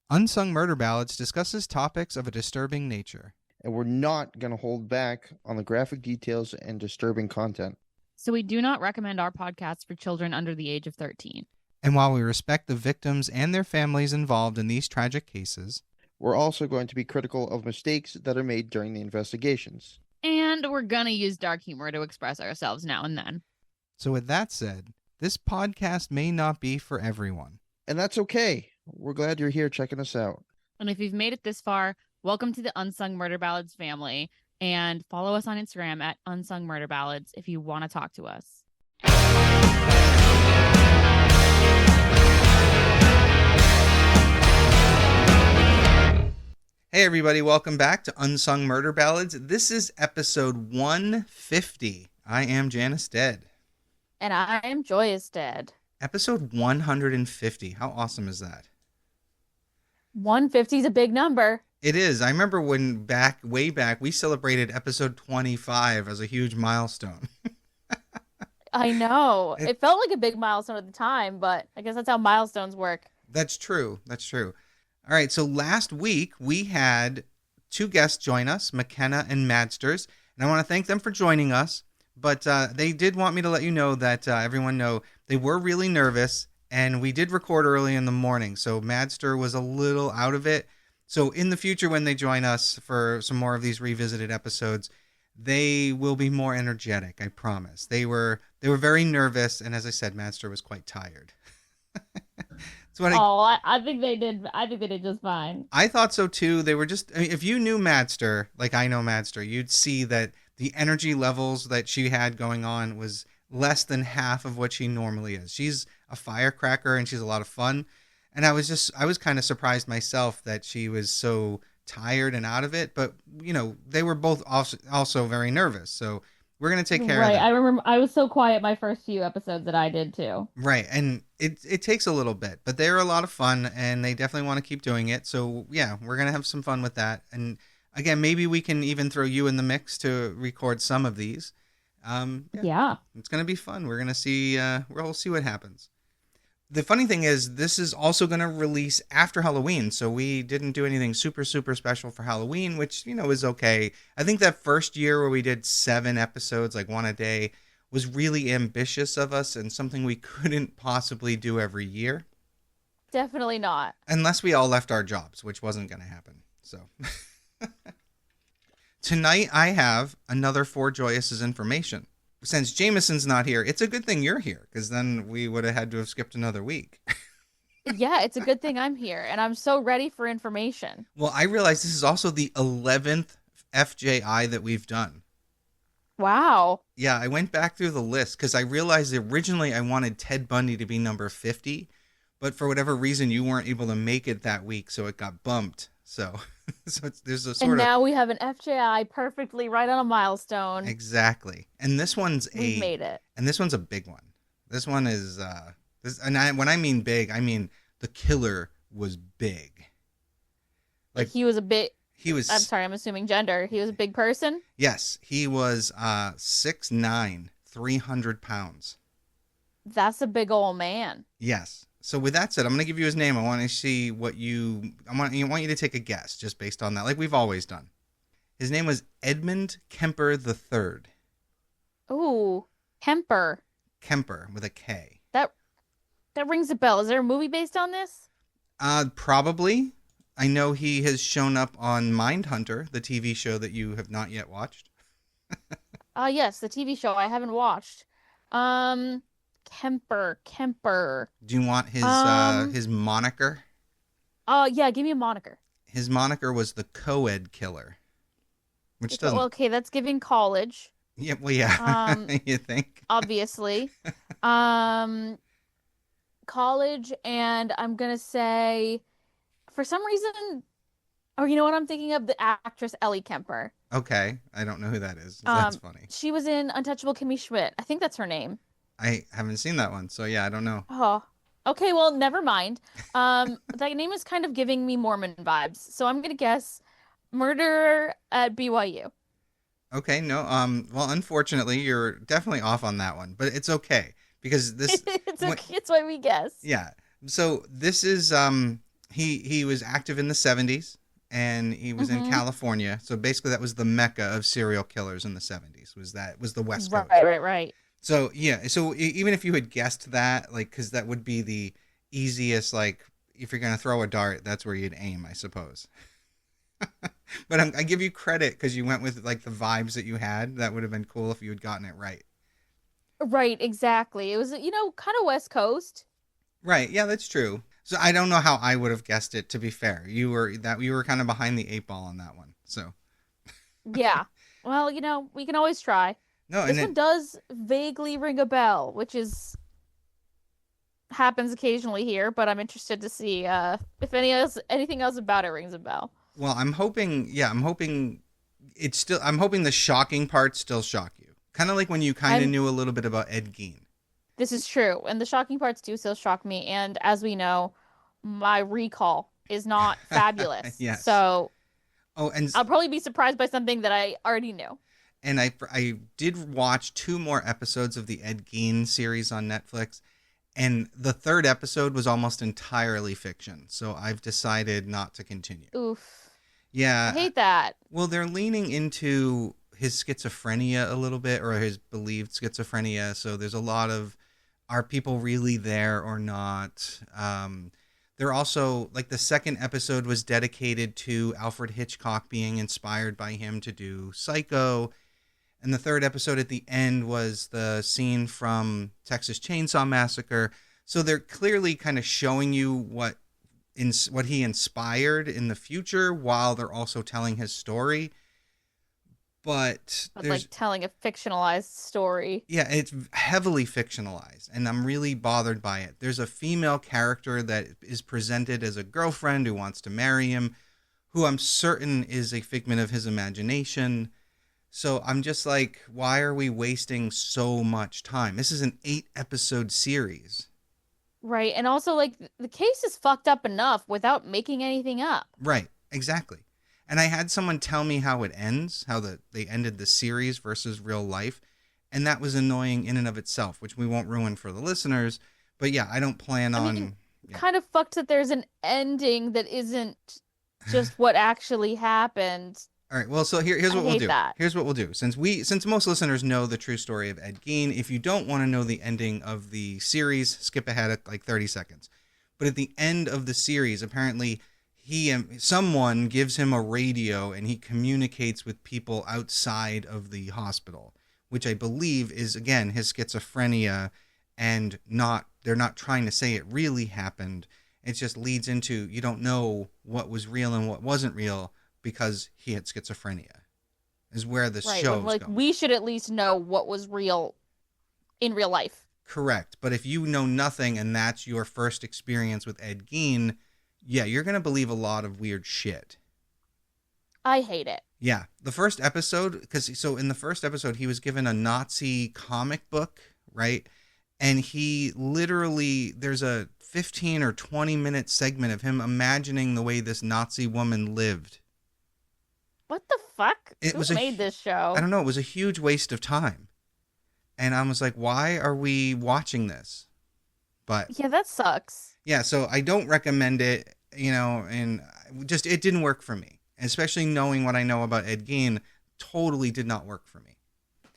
Unsung Murder Ballads discusses topics of a disturbing nature. And we're not going to hold back on the graphic details and disturbing content. So we do not recommend our podcast for children under the age of 13. And while we respect the victims and their families involved in these tragic cases, we're also going to be critical of mistakes that are made during the investigations. And we're going to use dark humor to express ourselves now and then. So with that said, this podcast may not be for everyone. And that's okay. We're glad you're here checking us out. And if you've made it this far, welcome to the Unsung Murder Ballads family. And follow us on Instagram at Unsung Murder Ballads if you want to talk to us. Hey everybody, welcome back to Unsung Murder Ballads. This is episode 150. I am Janus Dead. And I am Joyous Dead. Episode 150. How awesome is that? 150 is a big number. It is. I remember when way back, we celebrated episode 25 as a huge milestone. I know. It felt like a big milestone at the time, but I guess that's how milestones work. That's true. All right, so last week we had two guests join us, McKenna and Madsters, and I want to thank them for joining us, but they did want me to let you know that everyone know they were really nervous, and we did record early in the morning, so Madster was a little out of it. So in the future when they join us for some more of these revisited episodes, they will be more energetic, I promise. They were very nervous, and as I said, Madster was quite tired. I think they did. I think they did just fine. I thought so too. They were just, I mean, if you knew Madster, like I know Madster, you'd see that the energy levels that she had going on was less than half of what she normally is. She's a firecracker and she's a lot of fun. And I was kind of surprised myself that she was so tired and out of it. But, you know, they were both also very nervous. So we're going to take care of that. I remember I was so quiet my first few episodes that I did too. Right. And it takes a little bit, but they're a lot of fun and they definitely want to keep doing it. So yeah, we're going to have some fun with that. And again, maybe we can even throw you in the mix to record some of these. Yeah. It's going to be fun. We're going to see, we'll see what happens. The funny thing is this is also going to release after Halloween. So we didn't do anything super, super special for Halloween, which, you know, is okay. I think that first year where we did 7 episodes, like one a day, was really ambitious of us and something we couldn't possibly do every year. Definitely not. Unless we all left our jobs, which wasn't going to happen. So tonight I have another For Joyous Information. Since Jameson's not here, it's a good thing you're here, because then we would have had to have skipped another week. Yeah, it's a good thing I'm here, and I'm so ready for information. Well, I realize this is also the 11th FJI that we've done. Wow. Yeah, I went back through the list, because I realized originally I wanted Ted Bundy to be number 50, but for whatever reason you weren't able to make it that week, so it got bumped. So there's a sort of... And now we have an FJI perfectly right on a milestone. Exactly. And this one's We've made it. And this one's a big one. This one is, when I mean big, I mean the killer was big. Like he was, I'm sorry, I'm assuming gender. He was a big person? Yes. He was 6'9", 300 pounds. That's a big old man. Yes. So with that said, I'm going to give you his name. I want to see I want you to take a guess just based on that, like we've always done. His name was Edmund Kemper III. Ooh, Kemper. Kemper with a K. That rings a bell. Is there a movie based on this? Probably. I know he has shown up on Mindhunter, the TV show that you have not yet watched. Yes, the TV show I haven't watched. Kemper. Do you want his moniker? Yeah, give me a moniker. His moniker was the co-ed killer. Which doesn't... Okay, that's giving college. Yeah, well, yeah. You think? Obviously. College, and I'm going to say, for some reason, you know what I'm thinking of? The actress Ellie Kemper. Okay, I don't know who that is. That's funny. She was in Untouchable Kimmy Schmidt. I think that's her name. I haven't seen that one, so yeah, I don't know. Oh, okay, well, never mind. That name is kind of giving me Mormon vibes, so I'm going to guess murder at BYU. Okay, no, well, unfortunately, you're definitely off on that one, but it's okay, because this... It's okay, it's why we guess. Yeah, so this is, He was active in the 70s, and he was in Mm-hmm. California. So basically, that was the mecca of serial killers in the 70s. Was the West Right, Coast. right, right. So yeah, so even if you had guessed that, like, because that would be the easiest, like, if you're gonna throw a dart, that's where you'd aim, I suppose. But I give you credit because you went with like the vibes that you had. That would have been cool if you had gotten it right. Right, exactly. It was, kind of West Coast. Right? Yeah, that's true. So I don't know how I would have guessed it. To be fair, you were kind of behind the eight ball on that one. So Yeah. Well, we can always try. no, and This one it does vaguely ring a bell, which is happens occasionally here, but I'm interested to see if anything else about it rings a bell. well, I'm hoping. Yeah, I'm hoping it's still. I'm hoping the shocking parts still shock you. Kind of like when you kind of I'm knew a little bit about Ed Gein. This is true, and the shocking parts do still shock me, and as we know, my recall is not fabulous. Yes. So Oh, I'll probably be surprised by something that I already knew. and I did watch two more episodes of the Ed Gein series on Netflix, and the third episode was almost entirely fiction. So I've decided not to continue. Oof. I Yeah, hate that. well, they're leaning into his schizophrenia a little bit, or his believed schizophrenia. So there's a lot of, are people really there or not? They're also, like, the second episode was dedicated to Alfred Hitchcock being inspired by him to do Psycho. And the third episode at the end was the scene from Texas Chainsaw Massacre. So they're clearly kind of showing you what he inspired in the future while they're also telling his story. But But there's, like telling a fictionalized story. yeah, it's heavily fictionalized, and I'm really bothered by it. There's a female character that is presented as a girlfriend who wants to marry him, who I'm certain is a figment of his imagination. So I'm just like, why are we wasting so much time? This is an 8 episode series. Right. And also like the case is fucked up enough without making anything up. Right, exactly. And I had someone tell me how it ends, they ended the series versus real life, and that was annoying in and of itself, which we won't ruin for the listeners. But yeah, I don't plan I on. mean, Yeah. kind of fucked that there's an ending that isn't just what actually happened. All right. Well, so here's I what we'll hate do. that. Here's what we'll do. Since most listeners know the true story of Ed Gein, if you don't want to know the ending of the series, skip ahead like 30 seconds. But at the end of the series, apparently someone gives him a radio and he communicates with people outside of the hospital, which I believe is, again, his schizophrenia, and they're not trying to say it really happened. It just leads into, you don't know what was real and what wasn't real because he had schizophrenia, is where the Right. show's Like going. we should at least know what was real in real life. Correct. But if you know nothing and that's your first experience with Ed Gein, yeah, you're going to believe a lot of weird shit. I hate it. Yeah. The first episode, so in the first episode, he was given a Nazi comic book, right? And he literally, there's a 15 or 20-minute segment of him imagining the way this Nazi woman lived. What the fuck? It Who was made this show? I don't know. It was a huge waste of time. And I was like, why are we watching this? But Yeah, that sucks. yeah, so I don't recommend it, and just, it didn't work for me. Especially knowing what I know about Ed Gein, totally did not work for me.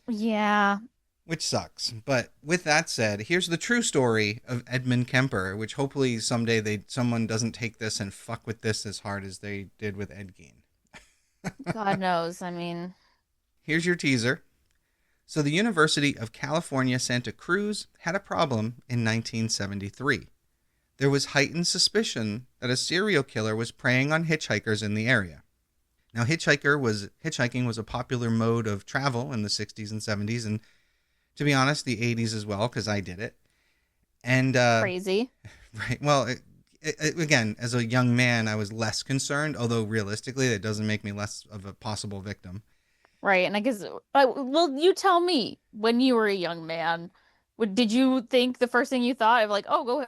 Yeah. Which sucks. But with that said, here's the true story of Edmund Kemper, which hopefully someday someone doesn't take this and fuck with this as hard as they did with Ed Gein. God knows. I mean, Here's your teaser. So the University of California, Santa Cruz had a problem in 1973. There was heightened suspicion that a serial killer was preying on hitchhikers in the area. Now, hitchhiking was a popular mode of travel in the 60s and 70s, and to be honest, the 80s as well, because I did it. And crazy. right, well, again, as a young man, I was less concerned, although realistically, that doesn't make me less of a possible victim. Right. And I guess, well, you tell me when you were a young man, did you think the first thing you thought of like, oh,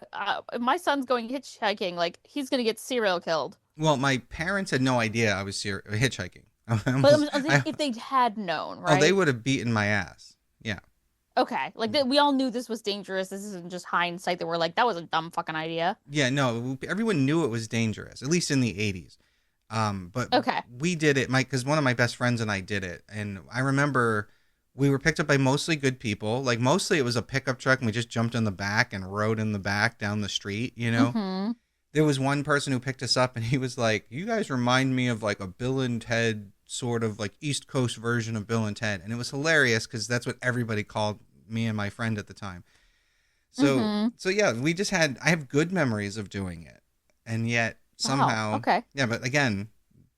if my son's going hitchhiking, like he's going to get serial killed? Well, my parents had no idea I was hitchhiking. But if they had known, right? Oh, they would have beaten my ass. Yeah. Okay, like we all knew this was dangerous. This isn't just hindsight that we're like, that was a dumb fucking idea. Yeah, no, everyone knew it was dangerous, at least in the 80s. But Okay. we did it, Mike, because one of my best friends and I did it. And I remember we were picked up by mostly good people. Like, mostly it was a pickup truck, and we just jumped in the back and rode in the back down the street, you know? Mm-hmm. There was one person who picked us up, and he was like, you guys remind me of like a Bill and Ted sort of like East Coast version of Bill and Ted. And it was hilarious because that's what everybody called me and my friend at the time. So yeah, I have good memories of doing it. And yet somehow, Wow. Okay. yeah, but again,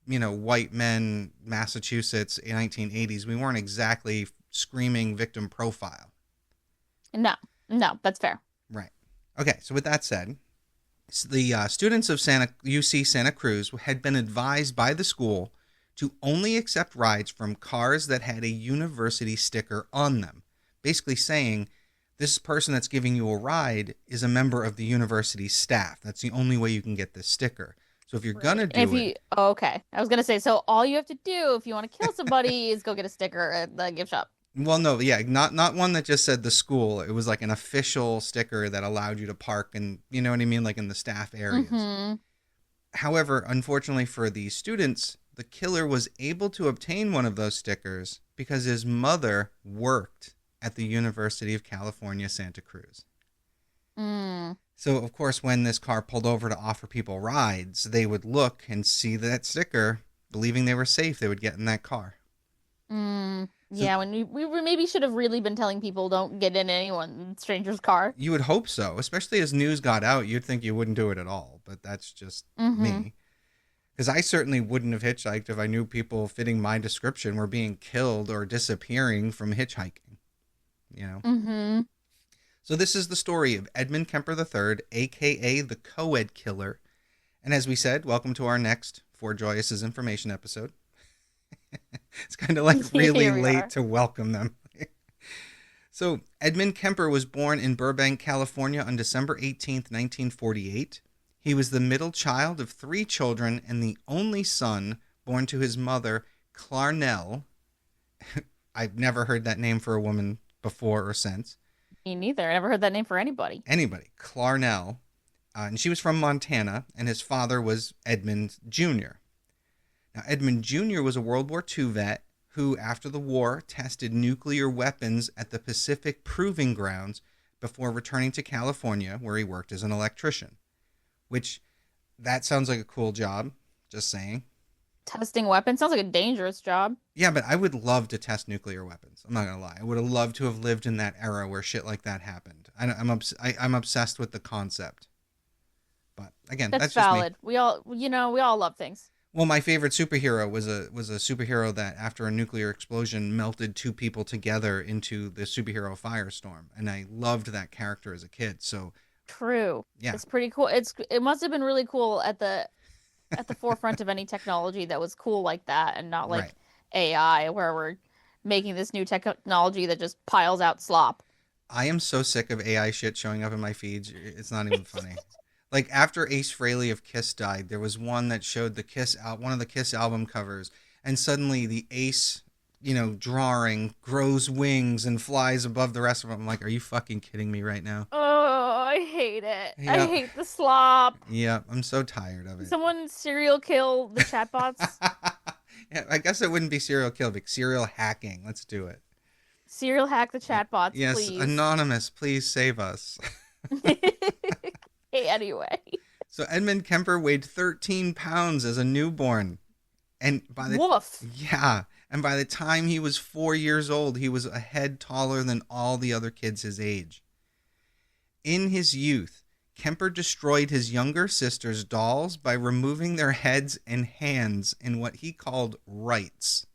you know, white men, Massachusetts, 1980s, we weren't exactly screaming victim profile. No, that's fair. Right. Okay. So with that said, the students of UC Santa Cruz had been advised by the school to only accept rides from cars that had a university sticker on them, basically saying this person that's giving you a ride is a member of the university staff. That's the only way you can get this sticker. So if you're gonna do it, okay, I was gonna say, so all you have to do if you want to kill somebody is go get a sticker at the gift shop. well, no, yeah, not one that just said the school. It was like an official sticker that allowed you to park, and you know what I mean, like in the staff areas. Mm-hmm. However, unfortunately for the students, the killer was able to obtain one of those stickers because his mother worked at the University of California, Santa Cruz. Mm. So, of course, when this car pulled over to offer people rides, they would look and see that sticker, believing they were safe, they would get in that car. Mm. So, Yeah, when we maybe should have really been telling people don't get in anyone stranger's car. you would hope so, especially as news got out. You'd think you wouldn't do it at all, but that's just Mm-hmm. me. Because I certainly wouldn't have hitchhiked if I knew people fitting my description were being killed or disappearing from hitchhiking. You know? Mm-hmm. So this is the story of Edmund Kemper III, a.k.a. the co-ed killer. And as we said, welcome to our next For Joyous Information episode. It's kind of like really Here we late are. to welcome them. So Edmund Kemper was born in Burbank, California on December 18th, 1948. He was the middle child of 3 children and the only son born to his mother, Clarnell. I've never heard that name for a woman before or since. Me neither. I never heard that name for anybody. Anybody. Clarnell. And she was from Montana, and his father was Edmund Jr. Now, Edmund Jr. was a World War II vet who, after the war, tested nuclear weapons at the Pacific Proving Grounds before returning to California, where he worked as an electrician. Which, that sounds like a cool job, just saying. Testing weapons sounds like a dangerous job. Yeah, but I would love to test nuclear weapons. I'm not going to lie. I would have loved to have lived in that era where shit like that happened. I'm obsessed with the concept. But again, That's just me. valid. We all love things. Well, my favorite superhero was a superhero that after a nuclear explosion melted 2 people together into the superhero Firestorm, and I loved that character as a kid. So True. yeah, It's pretty cool. It must have been really cool at the forefront of any technology that was cool like that, and not like right. AI, where we're making this new technology that just piles out slop. I am so sick of AI shit showing up in my feeds. It's not even funny. Like after Ace Frehley of Kiss died, there was one that showed one of the Kiss album covers, and suddenly the Ace, drawing grows wings and flies above the rest of them. I'm like, are you fucking kidding me right now? Oh, I hate it. Yeah. I hate the slop. Yeah, I'm so tired of it. Someone serial kill the chatbots. Yeah, I guess it wouldn't be serial kill, but serial hacking. Let's do it. Serial hack the chatbots, Yes, please. Anonymous, please save us. Hey, anyway. So Edmund Kemper weighed 13 pounds as a newborn. And Woof. Yeah, and by the time he was 4 years old, he was a head taller than all the other kids his age. In his youth, Kemper destroyed his younger sister's dolls by removing their heads and hands in what he called rites.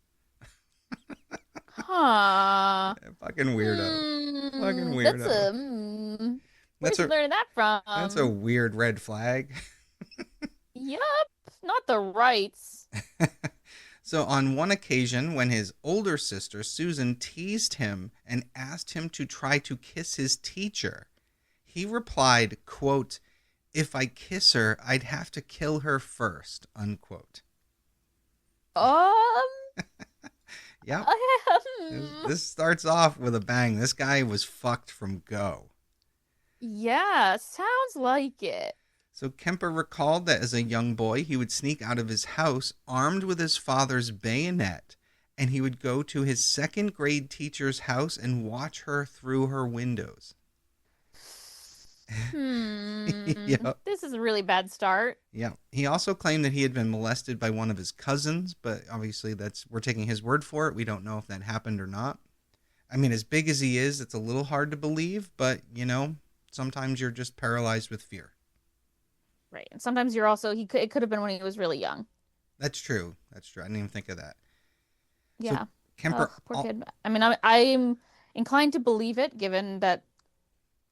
Huh. Fucking weirdo. Fucking weirdo. Where'd you learn that from? That's a weird red flag. Yup. Not the rights. So on one occasion, when his older sister, Susan, teased him and asked him to try to kiss his teacher, he replied, quote, "If I kiss her, I'd have to kill her first," unquote. Yeah, Yep. This starts off with a bang. This guy was fucked from go. Yeah, sounds like it. So Kemper recalled that as a young boy, he would sneak out of his house armed with his father's bayonet, and he would go to his second grade teacher's house and watch her through her windows. Yep. This is a really bad start. Yeah. He also claimed that he had been molested by one of his cousins, but obviously we're taking his word for it. We don't know if that happened or not. I mean, as big as he is, it's a little hard to believe, but, sometimes you're just paralyzed with fear. Right. And sometimes you're also, it could have been when he was really young. That's true. I didn't even think of that. Yeah. So Kemper, poor kid. I mean, I'm inclined to believe it, given that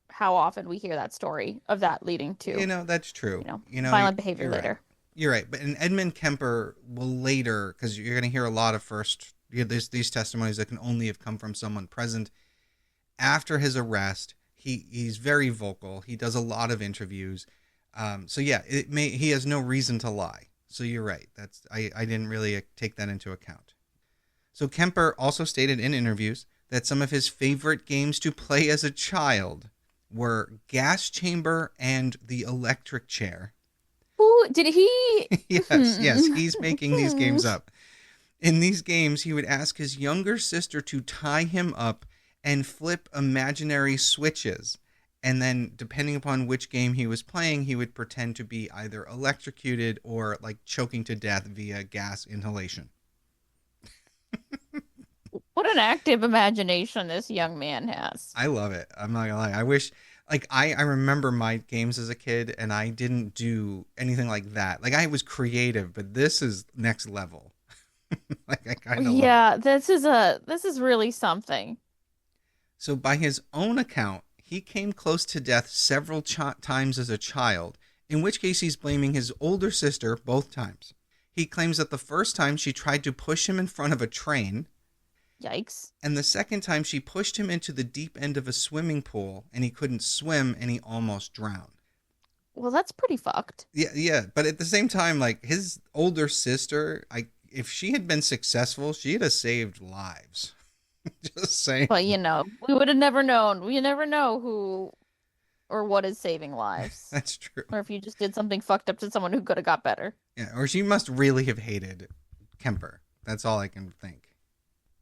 how often we hear that story of that leading to, that's true. Violent behavior later. Right. You're right. But Edmund Kemper will later, because you're going to hear a lot of these testimonies that can only have come from someone present. After his arrest, he's very vocal. He does a lot of interviews. So yeah, he has no reason to lie. So you're right. I didn't really take that into account. So Kemper also stated in interviews that some of his favorite games to play as a child were Gas Chamber and the Electric Chair. Ooh, did he? Yes, he's making these games up. In these games, he would ask his younger sister to tie him up and flip imaginary switches. And then, depending upon which game he was playing, he would pretend to be either electrocuted or like choking to death via gas inhalation. What an active imagination this young man has. I love it. I'm not gonna lie. I wish, I remember my games as a kid, and I didn't do anything like that. Like, I was creative, but this is next level. I kind of love it. This is really something. So by his own account, he came close to death several times as a child, in which case he's blaming his older sister both times. He claims that the first time she tried to push him in front of a train. Yikes. And the second time she pushed him into the deep end of a swimming pool, and he couldn't swim, and he almost drowned. Well, that's pretty fucked. Yeah. But at the same time, like, his older sister, if she had been successful, she'd have saved lives. Just saying. But, we would have never known. We never know who or what is saving lives. That's true. Or if you just did something fucked up to someone who could have got better. Yeah, or she must really have hated Kemper. That's all I can think.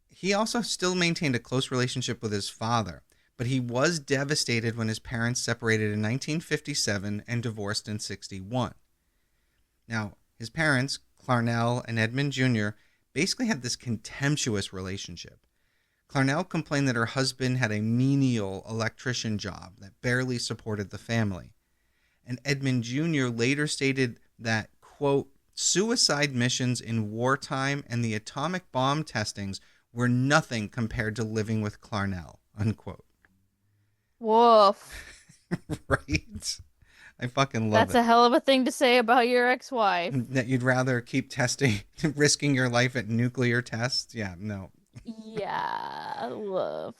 He also still maintained a close relationship with his father, but he was devastated when his parents separated in 1957 and divorced in 1961. Now, his parents, Clarnell and Edmund Jr., basically had this contemptuous relationship. Clarnell complained that her husband had a menial electrician job that barely supported the family. And Edmund Jr. later stated that, quote, suicide missions in wartime and the atomic bomb testings were nothing compared to living with Clarnell, unquote. Woof. Right? I fucking love That's it. That's a hell of a thing to say about your ex-wife. That you'd rather keep testing, risking your life at nuclear tests? Yeah, no. Yeah, woof.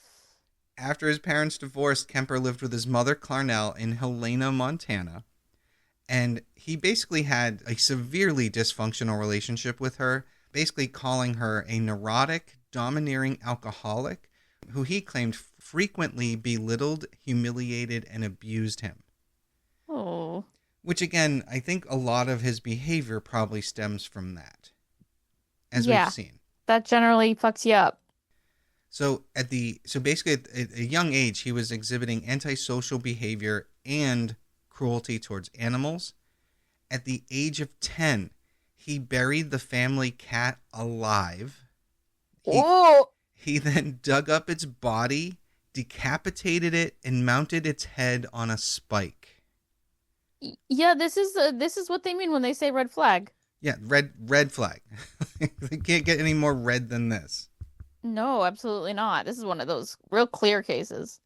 After his parents divorced, Kemper lived with his mother, Clarnell, in Helena, Montana. And he basically had a severely dysfunctional relationship with her, basically calling her a neurotic, domineering alcoholic who he claimed frequently belittled, humiliated, and abused him. Oh. Which, again, I think a lot of his behavior probably stems from that, as we've seen. That generally fucks you up. So basically at a young age, he was exhibiting antisocial behavior and cruelty towards animals. At the age of 10, he buried the family cat alive. He then dug up its body, decapitated it, and mounted its head on a spike. Yeah, this is what they mean when they say red flag. Yeah, red flag. They can't get any more red than this. No, absolutely not. This is one of those real clear cases.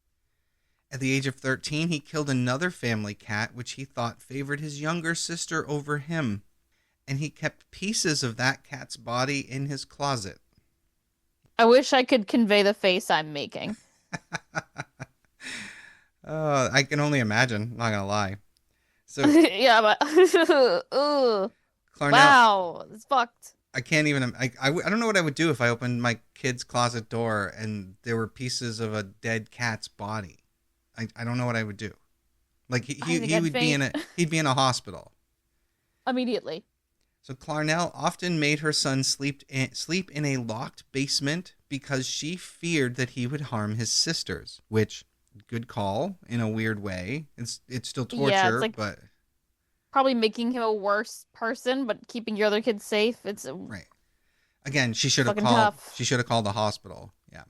At the age of 13, he killed another family cat, which he thought favored his younger sister over him. And he kept pieces of that cat's body in his closet. I wish I could convey the face I'm making. I can only imagine. Not gonna lie. So yeah, but Clarnell, wow, it's fucked. I can't even. I don't know what I would do if I opened my kid's closet door and there were pieces of a dead cat's body. I don't know what I would do. Like I think he I'd would be in faint a he'd be in a hospital. immediately. So Clarnell often made her son sleep in a locked basement because she feared that he would harm his sisters. Which, good call in a weird way. It's still Yeah, it's torture, like but probably making him a worse person, but keeping your other kids safe. It's right. Again, fucking tough. she should have called the hospital. Yeah.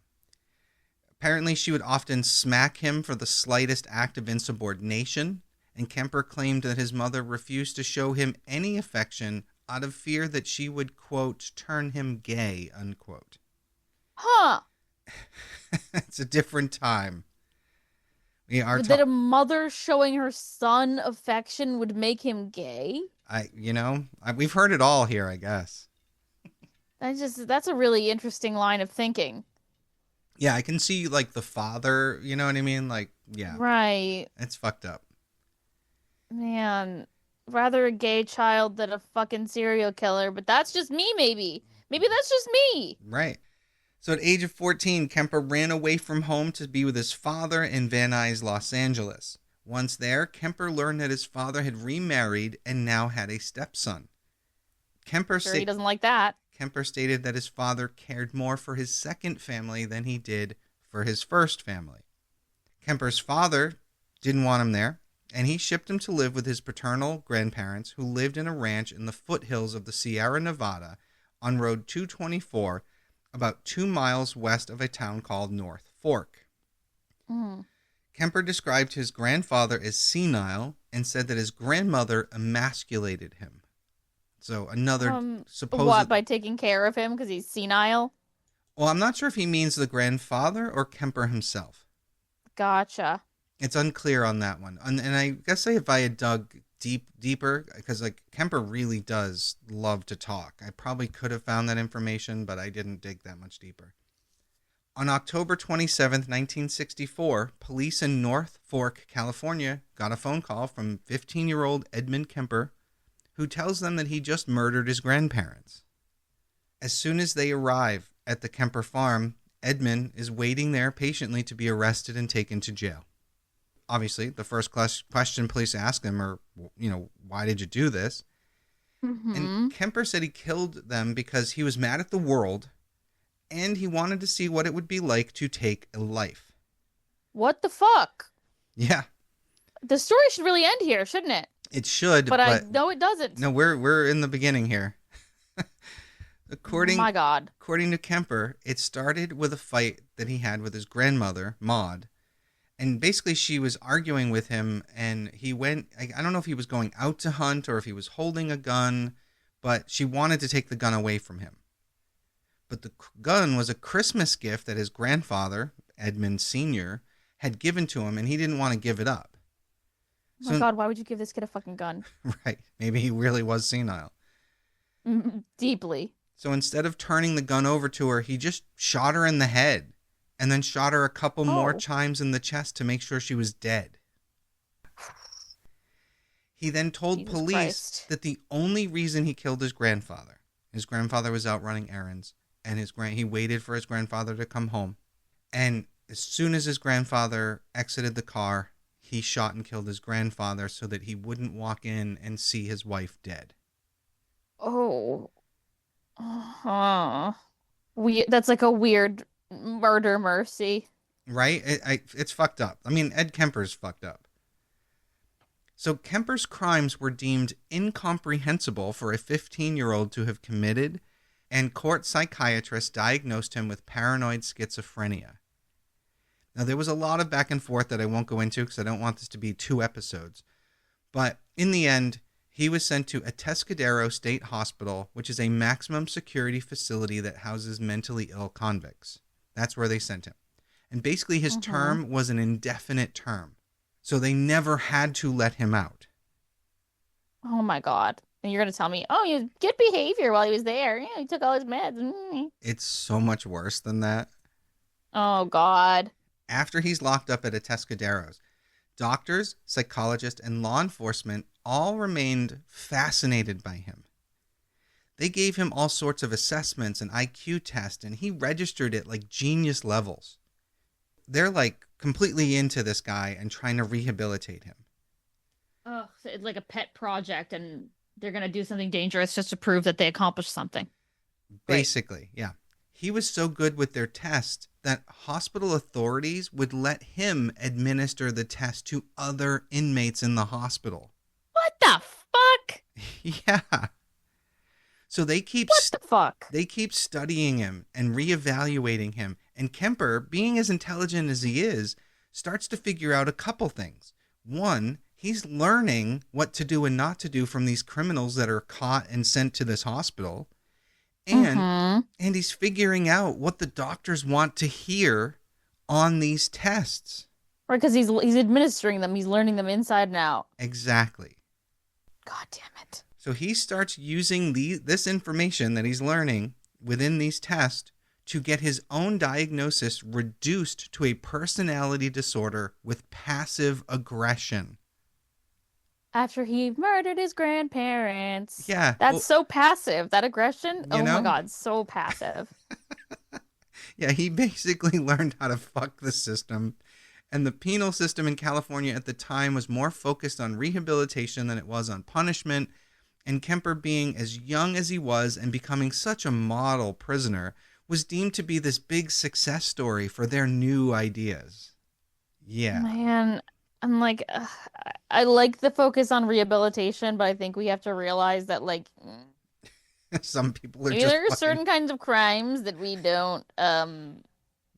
Apparently, she would often smack him for the slightest act of insubordination, and Kemper claimed that his mother refused to show him any affection out of fear that she would, quote, turn him gay, unquote. Huh. It's a different time. We are That a mother showing her son affection would make him gay? we've heard it all here, I guess. That's a really interesting line of thinking. Yeah, I can see, like, the father, you know what I mean? Like, yeah, Right. it's fucked up. Man, rather a gay child than a fucking serial killer, but that's just me, maybe. Maybe that's just me. Right. So at age of 14, Kemper ran away from home to be with his father in Van Nuys, Los Angeles. Once there, Kemper learned that his father had remarried and now had a stepson. Sure, he doesn't like that. Kemper stated that his father cared more for his second family than he did for his first family. Kemper's father didn't want him there, and he shipped him to live with his paternal grandparents, who lived in a ranch in the foothills of the Sierra Nevada on Road 224, about 2 miles west of a town called North Fork. Mm. Kemper described his grandfather as senile and said that his grandmother emasculated him. So another supposed... What, by taking care of him because he's senile? Well, I'm not sure if he means the grandfather or Kemper himself. Gotcha. It's unclear on that one. And I guess if I had dug deeper, because like Kemper really does love to talk. I probably could have found that information, but I didn't dig that much deeper. On October 27th, 1964, police in North Fork, California, got a phone call from 15-year-old Edmund Kemper, who tells them that he just murdered his grandparents. As soon as they arrive at the Kemper farm, Edmund is waiting there patiently to be arrested and taken to jail. Obviously, the first question police ask him are, why did you do this? Mm-hmm. And Kemper said he killed them because he was mad at the world and he wanted to see what it would be like to take a life. What the fuck? Yeah. The story should really end here, shouldn't it? It should, but I know it doesn't. No, we're in the beginning here. My God. According to Kemper, it started with a fight that he had with his grandmother, Maud. And basically she was arguing with him, and he went, I don't know if he was going out to hunt or if he was holding a gun, but she wanted to take the gun away from him. But the gun was a Christmas gift that his grandfather, Edmund Sr., had given to him, and he didn't want to give it up. Oh my God, why would you give this kid a fucking gun? Right. Maybe he really was senile. Deeply. So instead of turning the gun over to her, he just shot her in the head and then shot her a couple more times in the chest to make sure she was dead. He then told police that the only reason he killed his grandfather was out running errands, and he waited for his grandfather to come home. And as soon as his grandfather exited the car, he shot and killed his grandfather so that he wouldn't walk in and see his wife dead. Oh. That's like a weird murder mercy. Right? It's fucked up. I mean, Ed Kemper's fucked up. So Kemper's crimes were deemed incomprehensible for a 15-year-old to have committed, and court psychiatrists diagnosed him with paranoid schizophrenia. Now, there was a lot of back and forth that I won't go into because I don't want this to be 2 episodes. But in the end, he was sent to Atascadero State Hospital, which is a maximum security facility that houses mentally ill convicts. That's where they sent him. And basically his term was an indefinite term. So they never had to let him out. Oh my God. And you're going to tell me, he had good behavior while he was there. Yeah, he took all his meds. It's so much worse than that. Oh God. After he's locked up at Atascadero's, doctors, psychologists, and law enforcement all remained fascinated by him. They gave him all sorts of assessments and IQ tests, and he registered at like genius levels. They're like completely into this guy and trying to rehabilitate him. Oh, so it's like a pet project, and they're gonna do something dangerous just to prove that they accomplished something. Great. Basically, yeah. He was so good with their test that hospital authorities would let him administer the test to other inmates in the hospital. What the fuck? Yeah. So they keep What the fuck? they keep studying him and reevaluating him. And Kemper, being as intelligent as he is, starts to figure out a couple things. One, he's learning what to do and not to do from these criminals that are caught and sent to this hospital. And he's figuring out what the doctors want to hear on these tests. Right, because he's administering them. He's learning them inside and out. Exactly. God damn it. So he starts using this information that he's learning within these tests to get his own diagnosis reduced to a personality disorder with passive aggression. After he murdered his grandparents. Yeah. That's so passive. That aggression. Oh know? my God. So passive. Yeah, he basically learned how to fuck the system. And the penal system in California at the time was more focused on rehabilitation than it was on punishment. And Kemper, being as young as he was and becoming such a model prisoner, was deemed to be this big success story for their new ideas. Yeah. Man, I'm like, I like the focus on rehabilitation, but I think we have to realize that, like, Some people are maybe just there are fucking... certain kinds of crimes that we don't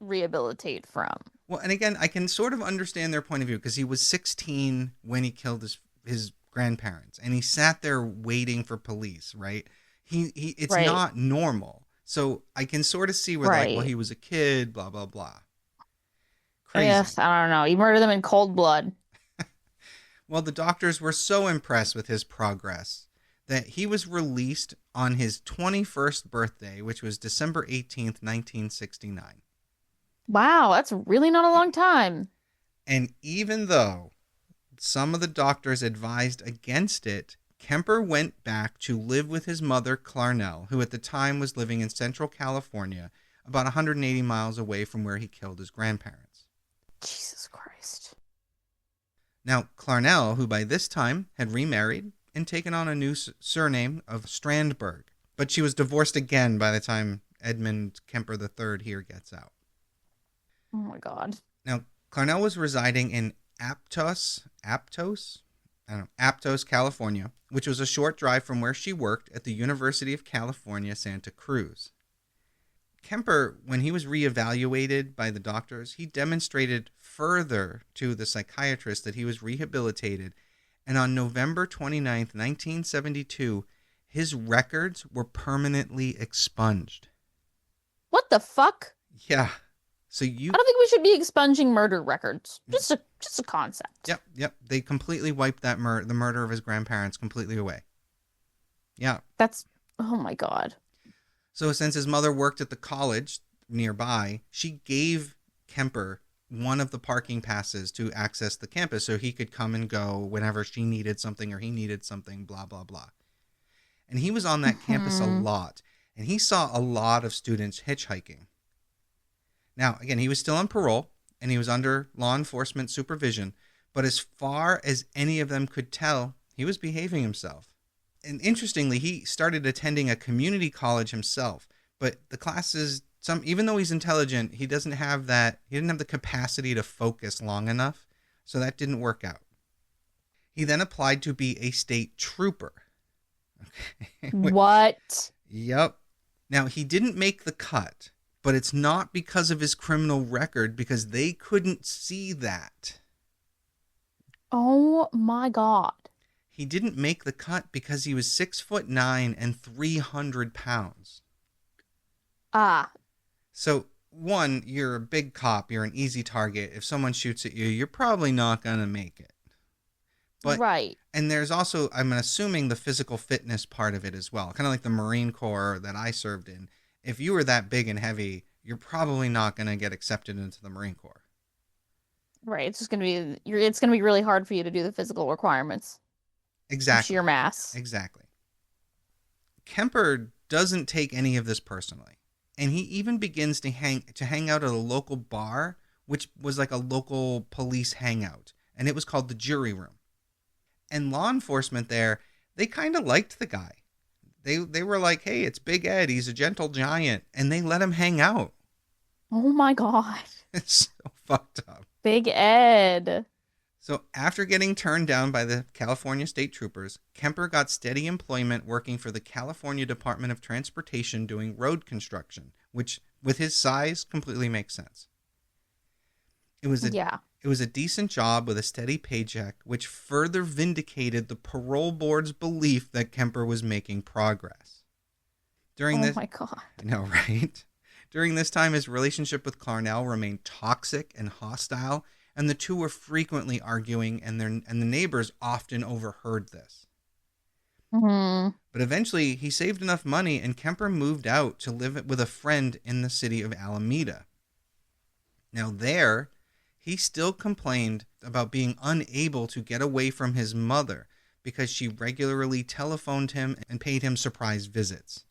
rehabilitate from. Well, and again, I can sort of understand their point of view because he was 16 when he killed his grandparents, and he sat there waiting for police, right? It's Right. not normal. So I can sort of see where, like, well, Right. he was a kid, blah, blah, blah. Crazy. Yes, I don't know. You murder them in cold blood. Well, the doctors were so impressed with his progress that he was released on his 21st birthday, which was December 18th, 1969. Wow, that's really not a long time. And even though some of the doctors advised against it, Kemper went back to live with his mother, Clarnell, who at the time was living in Central California, about 180 miles away from where he killed his grandparents. Jesus Christ. Now, Clarnell, who by this time had remarried and taken on a new surname of Strandberg, but she was divorced again by the time Edmund Kemper III here gets out. Oh my God. Now, Clarnell was residing in Aptos, California, which was a short drive from where she worked at the University of California, Santa Cruz. Kemper, when he was reevaluated by the doctors, he demonstrated further to the psychiatrist that he was rehabilitated, and on November 29th, 1972, his records were permanently expunged. What the fuck? Yeah. So I don't think we should be expunging murder records. Just a concept. Yep. They completely wiped the murder of his grandparents completely away. Yeah. That's, oh my God. So since his mother worked at the college nearby, she gave Kemper one of the parking passes to access the campus so he could come and go whenever she needed something or he needed something, blah, blah, blah. And he was on that campus a lot, and he saw a lot of students hitchhiking. Now, again, he was still on parole, and he was under law enforcement supervision, but as far as any of them could tell, he was behaving himself. And interestingly, he started attending a community college himself, but the classes, even though he's intelligent, he didn't have the capacity to focus long enough, so that didn't work out. He then applied to be a state trooper. Okay. What? Yep. Now, he didn't make the cut, but it's not because of his criminal record, because they couldn't see that. Oh my God. He didn't make the cut because he was 6'9" and 300 pounds. Ah. So, one, you're a big cop, you're an easy target. If someone shoots at you, you're probably not going to make it. But, right. And there's also, I'm assuming, the physical fitness part of it as well. Kind of like the Marine Corps that I served in. If you were that big and heavy, you're probably not going to get accepted into the Marine Corps. Right. It's just going to be, it's going to be really hard for you to do the physical requirements. Exactly. Sheer mass. Exactly. Kemper doesn't take any of this personally. And he even begins to hang out at a local bar, which was like a local police hangout. And it was called the Jury Room. And law enforcement there, they kind of liked the guy. They were like, hey, it's Big Ed. He's a gentle giant. And they let him hang out. Oh my God. It's so fucked up. Big Ed. So after getting turned down by the California State Troopers, Kemper got steady employment working for the California Department of Transportation doing road construction, which, with his size, completely makes sense. It was a decent job with a steady paycheck, which further vindicated the parole board's belief that Kemper was making progress. Oh my God. I know, right? During this time, his relationship with Clarnell remained toxic and hostile, and the two were frequently arguing, and the neighbors often overheard this. Mm-hmm. But eventually, he saved enough money, and Kemper moved out to live with a friend in the city of Alameda. Now there, he still complained about being unable to get away from his mother because she regularly telephoned him and paid him surprise visits.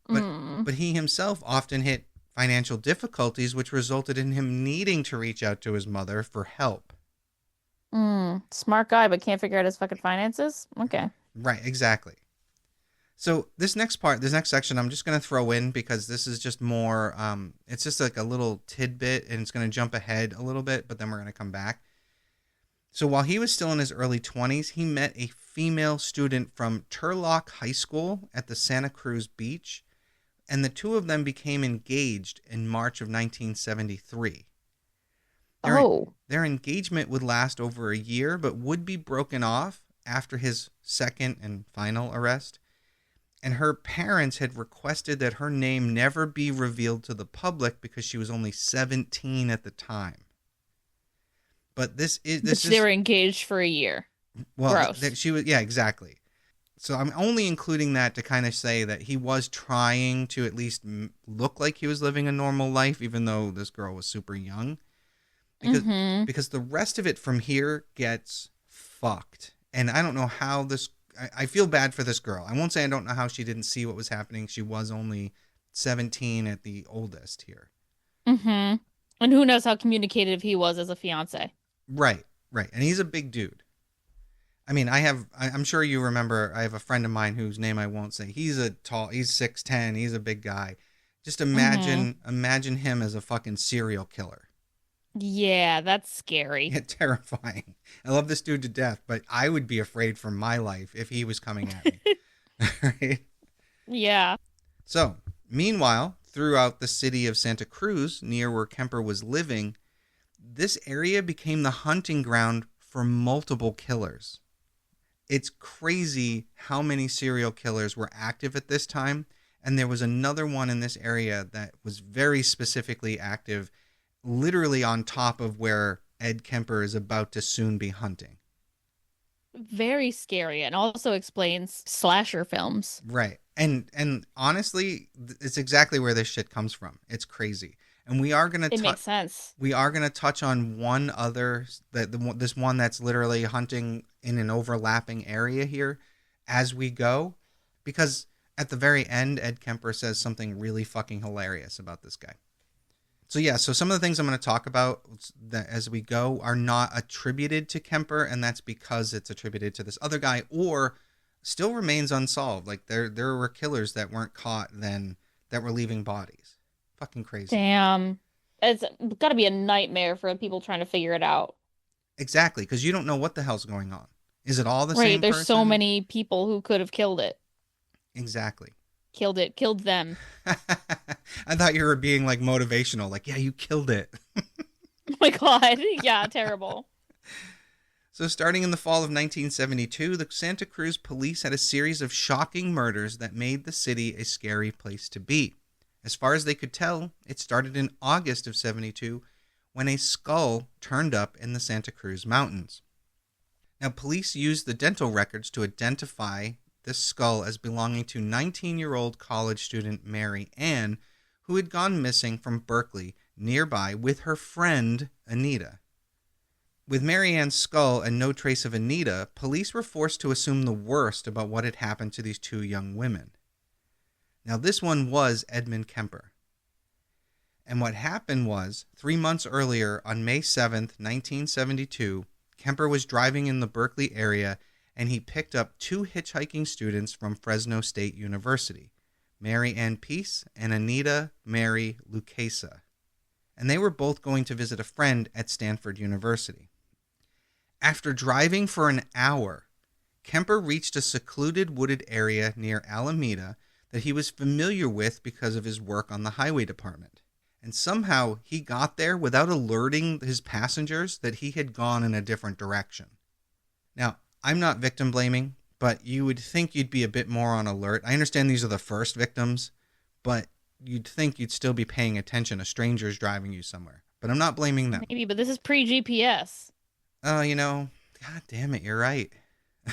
But he himself often hit financial difficulties, which resulted in him needing to reach out to his mother for help. Smart guy, but can't figure out his fucking finances? Okay. Right, exactly. So this next section, I'm just going to throw in because this is just more, it's just like a little tidbit, and it's going to jump ahead a little bit, but then we're going to come back. So while he was still in his early 20s, he met a female student from Turlock High School at the Santa Cruz beach, and the two of them became engaged in March of 1973. Their engagement would last over a year, but would be broken off after his second and final arrest. And her parents had requested that her name never be revealed to the public because she was only 17 at the time. But they were engaged for a year. Well, gross. She was, yeah, exactly. So I'm only including that to kind of say that he was trying to at least look like he was living a normal life, even though this girl was super young. Because the rest of it from here gets fucked. And I don't know how this... I feel bad for this girl. I won't say I don't know how she didn't see what was happening. She was only 17 at the oldest here. And who knows how communicative he was as a fiance. Right. And he's a big dude. I mean, I'm sure you remember, I have a friend of mine whose name I won't say. He's 6'10", he's a big guy. Just imagine him as a fucking serial killer. Yeah, that's scary. Yeah, terrifying. I love this dude to death, but I would be afraid for my life if he was coming at me. Right? Yeah. So, meanwhile, throughout the city of Santa Cruz, near where Kemper was living, this area became the hunting ground for multiple killers. It's crazy how many serial killers were active at this time, and there was another one in this area that was very specifically active, literally on top of where Ed Kemper is about to soon be hunting. Very scary, and also explains slasher films. Right. And honestly, it's exactly where this shit comes from. It's crazy. And we are going to... It makes sense. We are going to touch on one other, this one that's literally hunting in an overlapping area here as we go. Because at the very end, Ed Kemper says something really fucking hilarious about this guy. So yeah, so some of the things I'm going to talk about that as we go are not attributed to Kemper, and that's because it's attributed to this other guy, or still remains unsolved. Like there were killers that weren't caught then that were leaving bodies. Fucking crazy. Damn. It's got to be a nightmare for people trying to figure it out. Exactly, because you don't know what the hell's going on. Is it all the same Right, there's person? so many people who could have killed it. Exactly. Killed them. I thought you were being like motivational, like, yeah, you killed it. Oh my God. Yeah, terrible. So starting in the fall of 1972, the Santa Cruz police had a series of shocking murders that made the city a scary place to be. As far as they could tell, it started in August of 72 when a skull turned up in the Santa Cruz Mountains. Now, police used the dental records to identify this skull as belonging to 19-year-old college student Mary Ann, who had gone missing from Berkeley nearby with her friend Anita. With Mary Ann's skull and no trace of Anita, police were forced to assume the worst about what had happened to these two young women. Now, this one was Edmund Kemper. And what happened was, 3 months earlier, on May 7th, 1972, Kemper was driving in the Berkeley area, and he picked up two hitchhiking students from Fresno State University, Mary Ann Peace and Anita Mary Lucchesa. And they were both going to visit a friend at Stanford University. After driving for an hour, Kemper reached a secluded wooded area near Alameda that he was familiar with because of his work on the highway department. And somehow he got there without alerting his passengers that he had gone in a different direction. Now, I'm not victim blaming, but you would think you'd be a bit more on alert. I understand these are the first victims, but you'd think you'd still be paying attention. A stranger's driving you somewhere. But I'm not blaming them. Maybe, but this is pre-GPS. Oh, God damn it, you're right.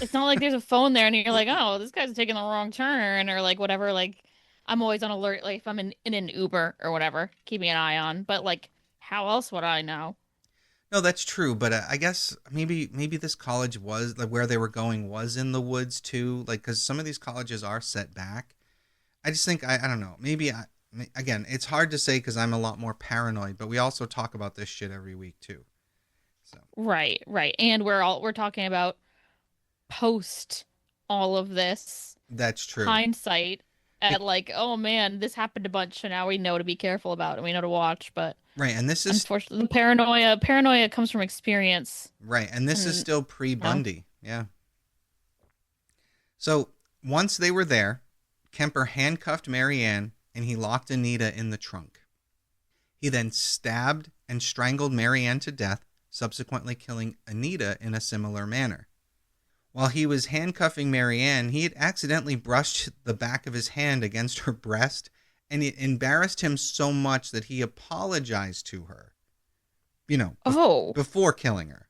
It's not like there's a phone there and you're like, oh, this guy's taking the wrong turn or like whatever. Like, I'm always on alert, like if I'm in an Uber or whatever, keeping an eye on. But like, how else would I know? No, that's true. But I guess maybe this college was like where they were going was in the woods too. Like, because some of these colleges are set back. I just think, I don't know. Again, it's hard to say because I'm a lot more paranoid, but we also talk about this shit every week too. So. Right. And we're talking about post all of this. That's true. Hindsight at like, oh man, this happened a bunch, so now we know to be careful about and we know to watch. But right, and this is unfortunately paranoia comes from experience. Right, and this is still pre-Bundy. Yeah. So once they were there, Kemper handcuffed Mary Ann and he locked Anita in the trunk. He then stabbed and strangled Mary Ann to death, subsequently killing Anita in a similar manner. While he was handcuffing Mary Ann, he had accidentally brushed the back of his hand against her breast, and it embarrassed him so much that he apologized to her. Before killing her.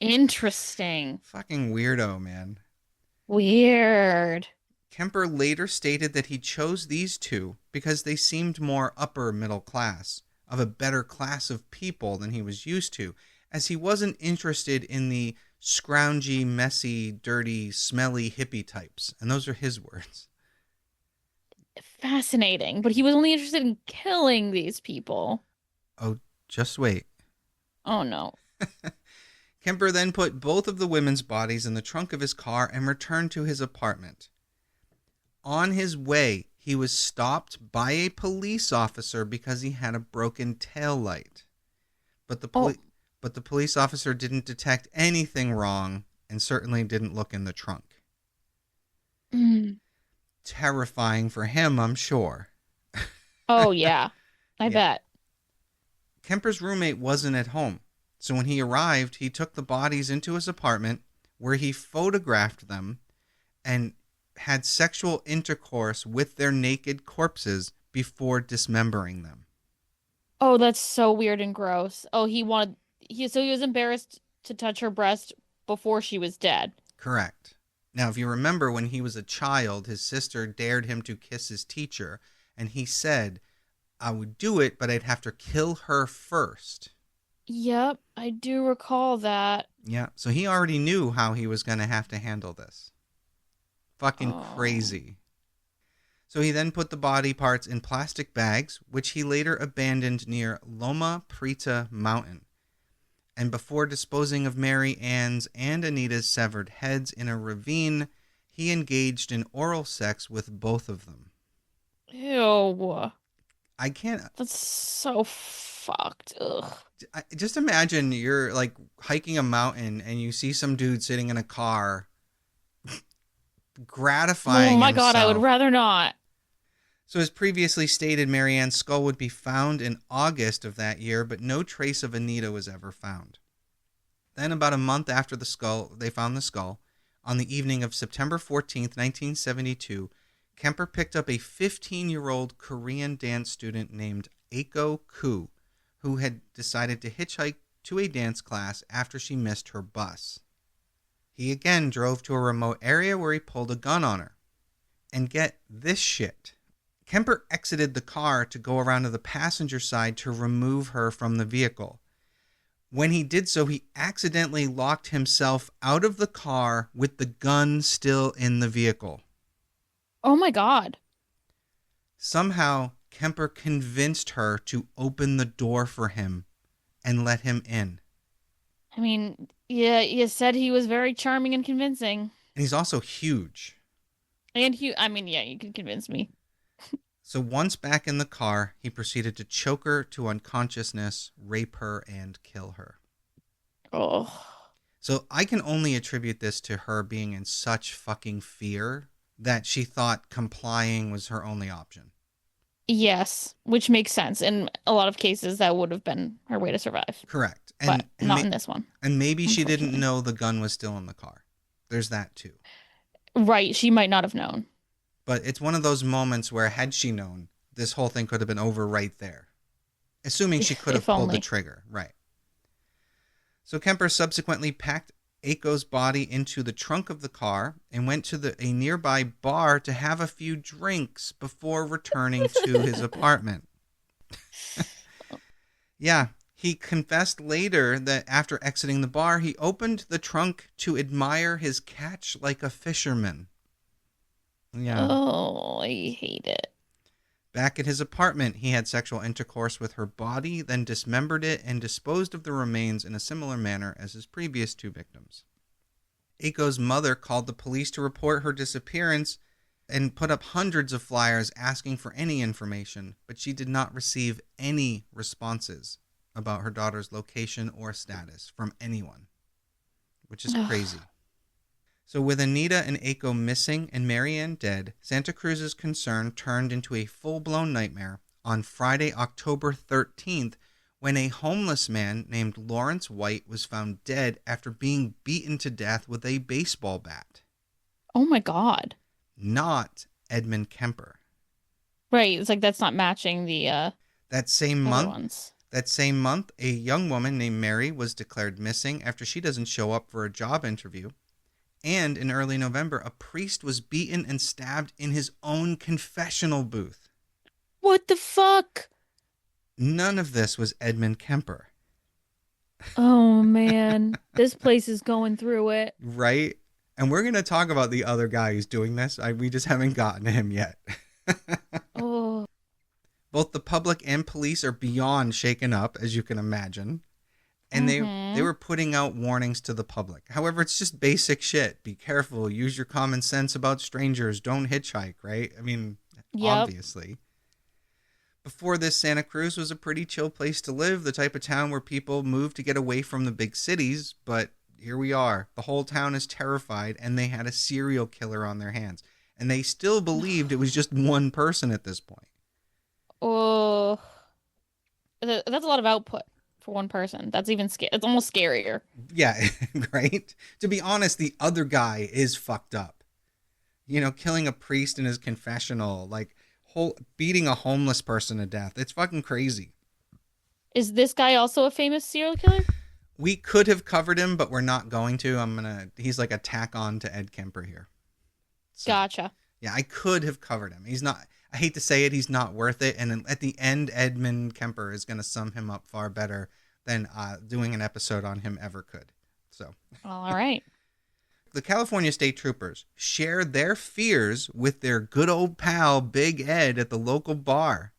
Interesting. Fucking weirdo, man. Weird. Kemper later stated that he chose these two because they seemed more upper middle class, of a better class of people than he was used to, as he wasn't interested in the scroungy, messy, dirty, smelly hippie types. And those are his words. Fascinating. But he was only interested in killing these people. Oh, just wait. Oh, no. Kemper then put both of the women's bodies in the trunk of his car and returned to his apartment. On his way, he was stopped by a police officer because he had a broken taillight. But the police officer didn't detect anything wrong and certainly didn't look in the trunk. Terrifying for him, I'm sure. Oh, yeah. I bet. Kemper's roommate wasn't at home, so when he arrived, he took the bodies into his apartment where he photographed them and had sexual intercourse with their naked corpses before dismembering them. Oh, that's so weird and gross. Oh, he was embarrassed to touch her breast before she was dead. Correct. Now, if you remember, when he was a child, his sister dared him to kiss his teacher, and he said, I would do it, but I'd have to kill her first. Yep, I do recall that. Yeah, so he already knew how he was going to have to handle this. Fucking crazy. So he then put the body parts in plastic bags, which he later abandoned near Loma Prieta Mountain. And before disposing of Mary Ann's and Anita's severed heads in a ravine, he engaged in oral sex with both of them. Ew. I can't... That's so fucked. Ugh. Just imagine you're like hiking a mountain and you see some dude sitting in a car gratifying Oh my God, I himself. would rather not. So as previously stated, Mary Ann's skull would be found in August of that year, but no trace of Anita was ever found. Then about a month after they found the skull, on the evening of September 14th, 1972, Kemper picked up a 15-year-old Korean dance student named Aiko Koo, who had decided to hitchhike to a dance class after she missed her bus. He again drove to a remote area where he pulled a gun on her. And get this shit. Kemper exited the car to go around to the passenger side to remove her from the vehicle. When he did so, he accidentally locked himself out of the car with the gun still in the vehicle. Oh my God. Somehow, Kemper convinced her to open the door for him and let him in. I mean, yeah, you said he was very charming and convincing. And he's also huge. And I mean, yeah, you can convince me. So once back in the car, he proceeded to choke her to unconsciousness, rape her, and kill her. Oh. So I can only attribute this to her being in such fucking fear that she thought complying was her only option. Yes, which makes sense. In a lot of cases, that would have been her way to survive. Correct. But not in this one. And maybe she didn't Unfortunately. know the gun was still in the car. There's that too. Right, she might not have known. But it's one of those moments where, had she known, this whole thing could have been over right there. Assuming she could have If pulled the only. trigger. Right. So Kemper subsequently packed Aiko's body into the trunk of the car and went to a nearby bar to have a few drinks before returning to his apartment. Yeah, he confessed later that after exiting the bar, he opened the trunk to admire his catch like a fisherman. Yeah. Oh, I hate it. Back at his apartment, he had sexual intercourse with her body, then dismembered it and disposed of the remains in a similar manner as his previous two victims. Aiko's mother called the police to report her disappearance and put up hundreds of flyers asking for any information, but she did not receive any responses about her daughter's location or status from anyone, which is crazy. So with Anita and Aiko missing and Marianne dead, Santa Cruz's concern turned into a full-blown nightmare on Friday, October 13th, when a homeless man named Lawrence White was found dead after being beaten to death with a baseball bat. Oh my God. Not Edmund Kemper. Right, it's like that's not matching the That same other month, ones. a young woman named Mary was declared missing after she doesn't show up for a job interview. And in early November, a priest was beaten and stabbed in his own confessional booth. What the fuck? None of this was Edmund Kemper. Oh man, this place is going through it. Right? And we're going to talk about the other guy who's doing this. We just haven't gotten to him yet. Oh. Both the public and police are beyond shaken up, as you can imagine. And they were putting out warnings to the public. However, it's just basic shit. Be careful. Use your common sense about strangers. Don't hitchhike, right? I mean, obviously. Before this, Santa Cruz was a pretty chill place to live, the type of town where people move to get away from the big cities. But here we are. The whole town is terrified, and they had a serial killer on their hands. And they still believed it was just one person at this point. Oh. That's a lot of output for one person. That's even it's almost scarier. Yeah, right? To be honest, the other guy is fucked up. You know, killing a priest in his confessional, like beating a homeless person to death. It's fucking crazy. Is this guy also a famous serial killer? We could have covered him, but we're not going to. He's like a tack on to Ed Kemper here. So, Gotcha. Yeah, I could have covered him. He's not, I hate to say it, he's not worth it. And at the end, Edmund Kemper is going to sum him up far better than doing an episode on him ever could. So, All right. The California State Troopers shared their fears with their good old pal Big Ed at the local bar.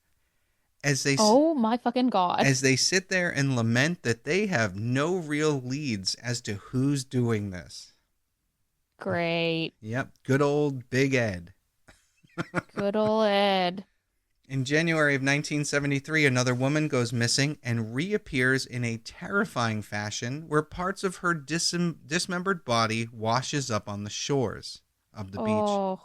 Oh my fucking God. As they sit there and lament that they have no real leads as to who's doing this. Great. Yep, good old Big Ed. Good old Ed. In January of 1973, another woman goes missing and reappears in a terrifying fashion where parts of her dismembered body washes up on the shores of the beach.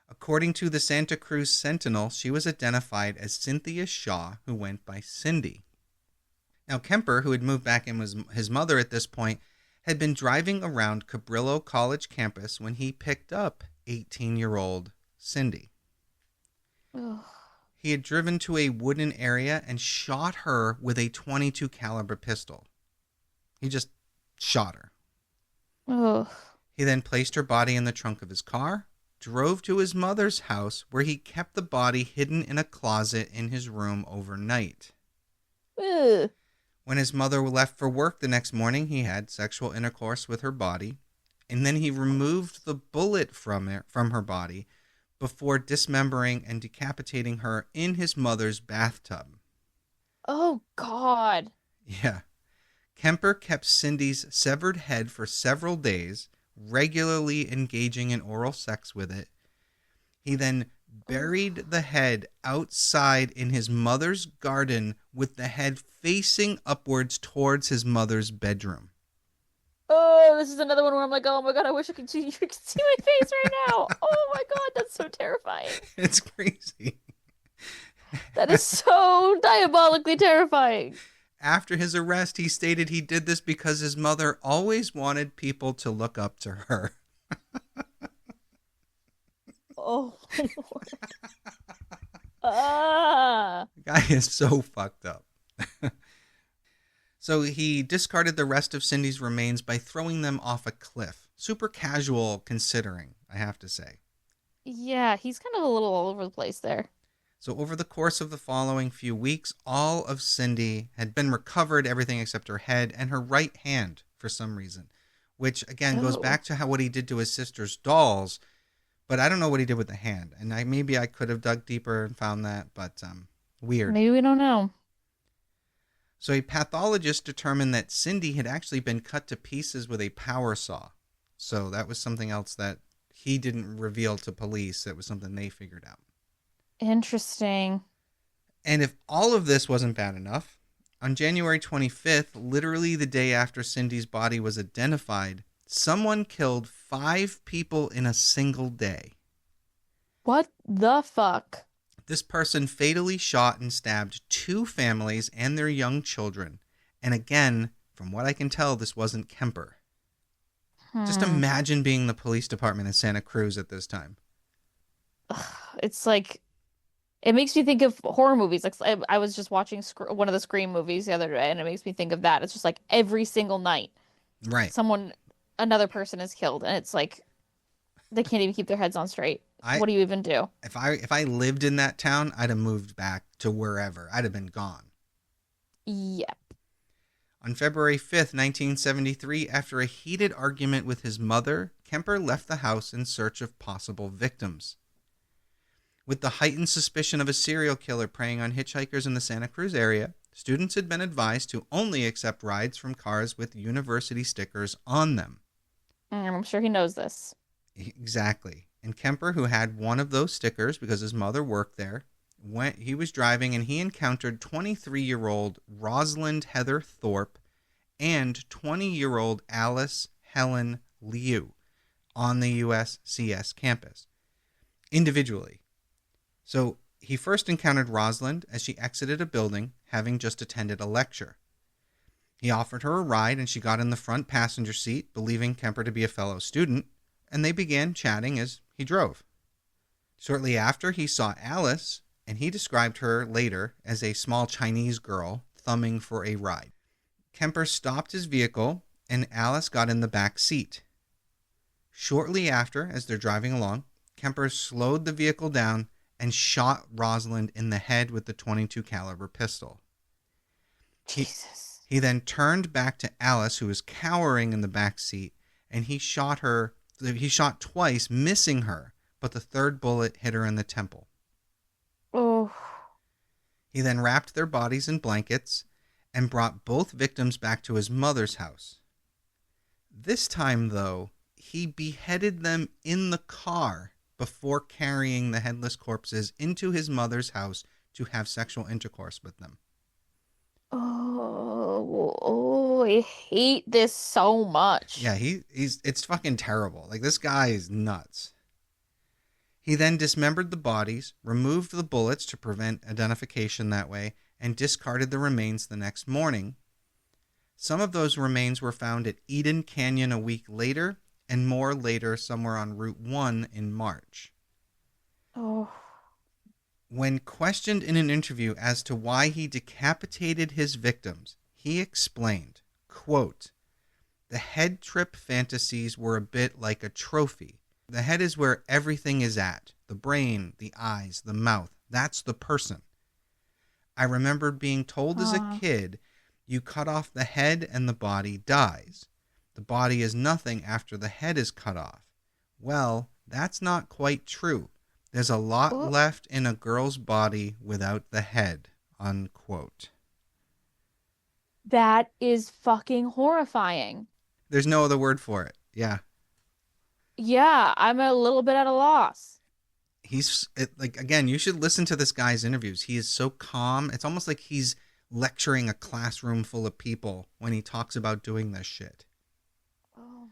According to the Santa Cruz Sentinel, she was identified as Cynthia Shaw, who went by Cindy. Now, Kemper, who had moved back in with his mother at this point, had been driving around Cabrillo College campus when he picked up 18-year-old Cindy. Ugh. He had driven to a wooden area and shot her with a .22 caliber pistol. He just shot her. Ugh. He then placed her body in the trunk of his car, drove to his mother's house, where he kept the body hidden in a closet in his room overnight. Ugh. When his mother left for work the next morning, he had sexual intercourse with her body, and then he removed the bullet from her body before dismembering and decapitating her in his mother's bathtub. Oh, God. Yeah. Kemper kept Cindy's severed head for several days, regularly engaging in oral sex with it. He then buried the head outside in his mother's garden with the head facing upwards towards his mother's bedroom. Oh, this is another one where I'm like, oh my God, I wish you could see my face right now. Oh my God, that's so terrifying. It's crazy. That is so diabolically terrifying. After his arrest, he stated he did this because his mother always wanted people to look up to her. Oh my Lord. Ah. The guy is so fucked up. So he discarded the rest of Cindy's remains by throwing them off a cliff. Super casual considering, I have to say. Yeah, he's kind of a little all over the place there. So over the course of the following few weeks, all of Cindy had been recovered, everything except her head and her right hand for some reason, which again goes back to what he did to his sister's dolls, but I don't know what he did with the hand. And maybe I could have dug deeper and found that, but weird. Maybe we don't know. So a pathologist determined that Cindy had actually been cut to pieces with a power saw. So that was something else that he didn't reveal to police. That was something they figured out. Interesting. And if all of this wasn't bad enough, on January 25th, literally the day after Cindy's body was identified, someone killed 5 people in a single day. What the fuck? This person fatally shot and stabbed 2 families and their young children. And again, from what I can tell, this wasn't Kemper. Just imagine being the police department in Santa Cruz at this time. It's like, it makes me think of horror movies. Like I was just watching one of the Scream movies the other day, and it makes me think of that. It's just like every single night, right? Another person is killed, and it's like they can't even keep their heads on straight. What do you even do? If I lived in that town, I'd have moved back to wherever. I'd have been gone. Yep. On February 5th, 1973, after a heated argument with his mother, Kemper left the house in search of possible victims. With the heightened suspicion of a serial killer preying on hitchhikers in the Santa Cruz area, students had been advised to only accept rides from cars with university stickers on them. I'm sure he knows this. Exactly. And Kemper, who had one of those stickers because his mother worked there, he was driving and he encountered 23-year-old Rosalind Heather Thorpe and 20-year-old Alice Helen Liu on the USCS campus, individually. So he first encountered Rosalind as she exited a building, having just attended a lecture. He offered her a ride and she got in the front passenger seat, believing Kemper to be a fellow student, and they began chatting as he drove. Shortly after, he saw Alice, and he described her later as a small Chinese girl thumbing for a ride. Kemper stopped his vehicle, and Alice got in the back seat. Shortly after, as they're driving along, Kemper slowed the vehicle down and shot Rosalind in the head with the .22 caliber pistol. Jesus. He then turned back to Alice, who was cowering in the back seat, and he shot twice, missing her, but the third bullet hit her in the temple. Oh. He then wrapped their bodies in blankets and brought both victims back to his mother's house. This time, though, he beheaded them in the car before carrying the headless corpses into his mother's house to have sexual intercourse with them. Oh, I hate this so much. Yeah, it's fucking terrible. Like, this guy is nuts. He then dismembered the bodies, removed the bullets to prevent identification that way, and discarded the remains the next morning. Some of those remains were found at Eden Canyon a week later, and more later somewhere on Route 1 in March. Oh. When questioned in an interview as to why he decapitated his victims, he explained, quote, "The head trip fantasies were a bit like a trophy. The head is where everything is at. The brain, the eyes, the mouth. That's the person. I remember being told as a kid You cut off the head and the body dies. The body is nothing after the head is cut off. Well, that's not quite true. There's a lot Oh. left in a girl's body without the head, unquote. That is fucking horrifying. There's no other word for it. Yeah. Yeah, I'm a little bit at a loss. Again, you should listen to this guy's interviews. He is so calm. It's almost like he's lecturing a classroom full of people when he talks about doing this shit. Oh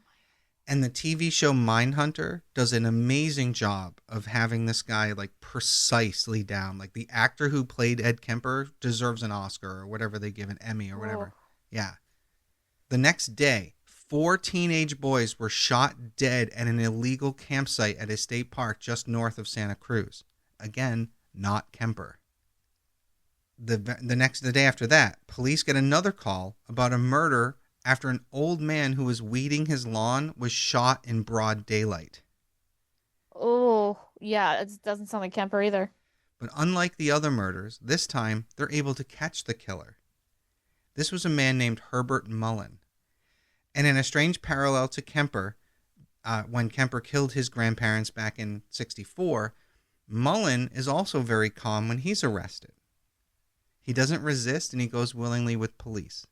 And the TV show Mindhunter does an amazing job of having this guy like precisely down. Like the actor who played Ed Kemper deserves an Oscar or whatever they give, an Emmy or whatever. Oh. Yeah. The next day, 4 teenage boys were shot dead at an illegal campsite at a state park just north of Santa Cruz. Again, not Kemper. The day after that, police get another call about a murder after an old man who was weeding his lawn was shot in broad daylight. Oh, yeah, it doesn't sound like Kemper either. But unlike the other murders, this time they're able to catch the killer. This was a man named Herbert Mullen. And in a strange parallel to Kemper, when Kemper killed his grandparents back in '64, Mullen is also very calm when he's arrested. He doesn't resist and he goes willingly with police.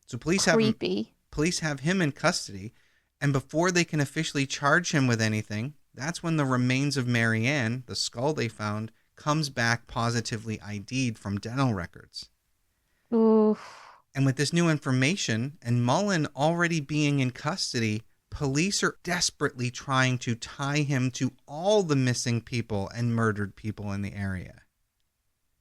So police have him in custody, and before they can officially charge him with anything, that's when the remains of Mary Ann, the skull they found, comes back positively ID'd from dental records. Oof. And with this new information, and Mullen already being in custody, police are desperately trying to tie him to all the missing people and murdered people in the area.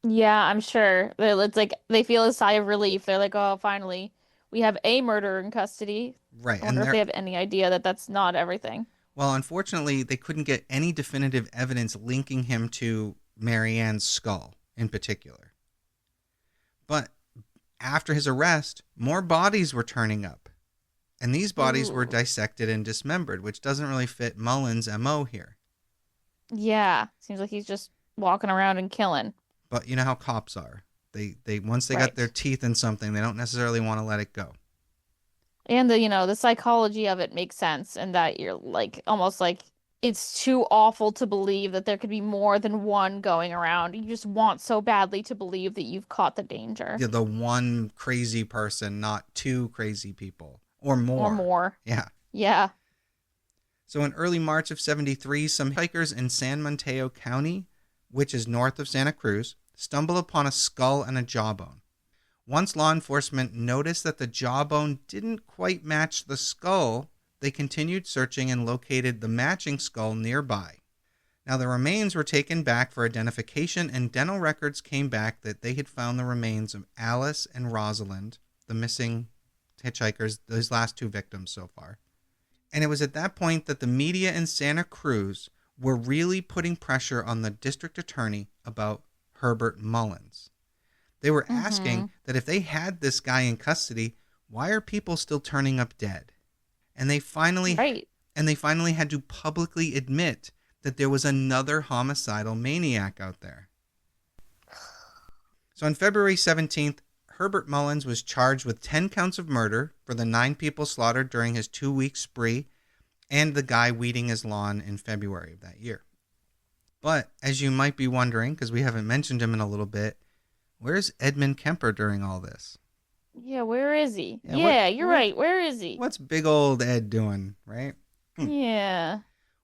Yeah, I'm sure. It's like they feel a sigh of relief. They're like, oh, finally, we have a murderer in custody. Right. I wonder if they have any idea that that's not everything. Well, unfortunately, they couldn't get any definitive evidence linking him to Mary Ann's skull in particular. But after his arrest, more bodies were turning up. And these bodies were dissected and dismembered, which doesn't really fit Mullen's MO here. Yeah, seems like he's just walking around and killing. But you know how cops are. They once they got their teeth in something, they don't necessarily want to let it go. And the psychology of it makes sense, and that you're like almost like it's too awful to believe that there could be more than one going around. You just want so badly to believe that you've caught the danger. Yeah, the one crazy person, not 2 crazy people. Or more. Or more. Yeah. Yeah. So in early March of '73, some hikers in San Mateo County, which is north of Santa Cruz, stumble upon a skull and a jawbone. Once law enforcement noticed that the jawbone didn't quite match the skull, they continued searching and located the matching skull nearby. Now the remains were taken back for identification, and dental records came back that they had found the remains of Alice and Rosalind, the missing hitchhikers, those last 2 victims so far. And it was at that point that the media in Santa Cruz were really putting pressure on the district attorney about Herbert Mullins. They were asking that if they had this guy in custody, why are people still turning up dead? And they finally had to publicly admit that there was another homicidal maniac out there. So on February 17th, Herbert Mullins was charged with 10 counts of murder for the 9 people slaughtered during his 2-week spree and the guy weeding his lawn in February of that year. But as you might be wondering, because we haven't mentioned him in a little bit, where's Edmund Kemper during all this? Yeah, where is he? Yeah, you're right. Where is he? What's big old Ed doing, right? Yeah.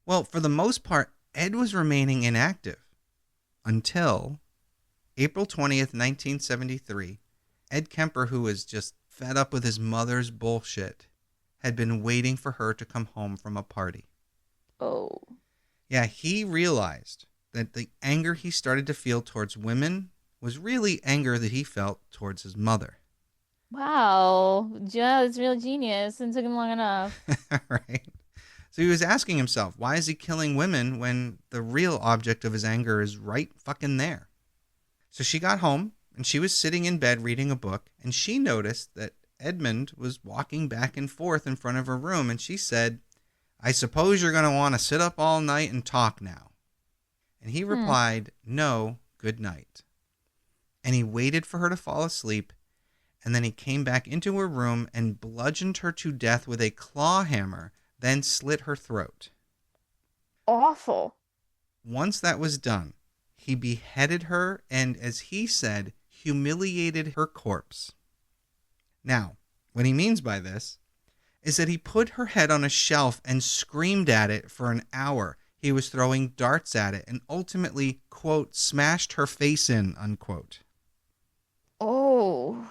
Well, for the most part, Ed was remaining inactive until April 20th, 1973. Ed Kemper, who was just fed up with his mother's bullshit, had been waiting for her to come home from a party. Oh. Yeah, he realized that the anger he started to feel towards women was really anger that he felt towards his mother. Wow. Yeah, it's real genius. It took him long enough. Right? So he was asking himself, why is he killing women when the real object of his anger is right fucking there? So she got home, and she was sitting in bed reading a book, and she noticed that Edmund was walking back and forth in front of her room, and she said, I suppose you're going to want to sit up all night and talk now. And he replied, no, good night. And he waited for her to fall asleep, and then he came back into her room and bludgeoned her to death with a claw hammer, then slit her throat. Awful. Once that was done, he beheaded her and, as he said, humiliated her corpse. Now, what he means by this is that he put her head on a shelf and screamed at it for an hour. He was throwing darts at it and ultimately, quote, smashed her face in, unquote. Oh.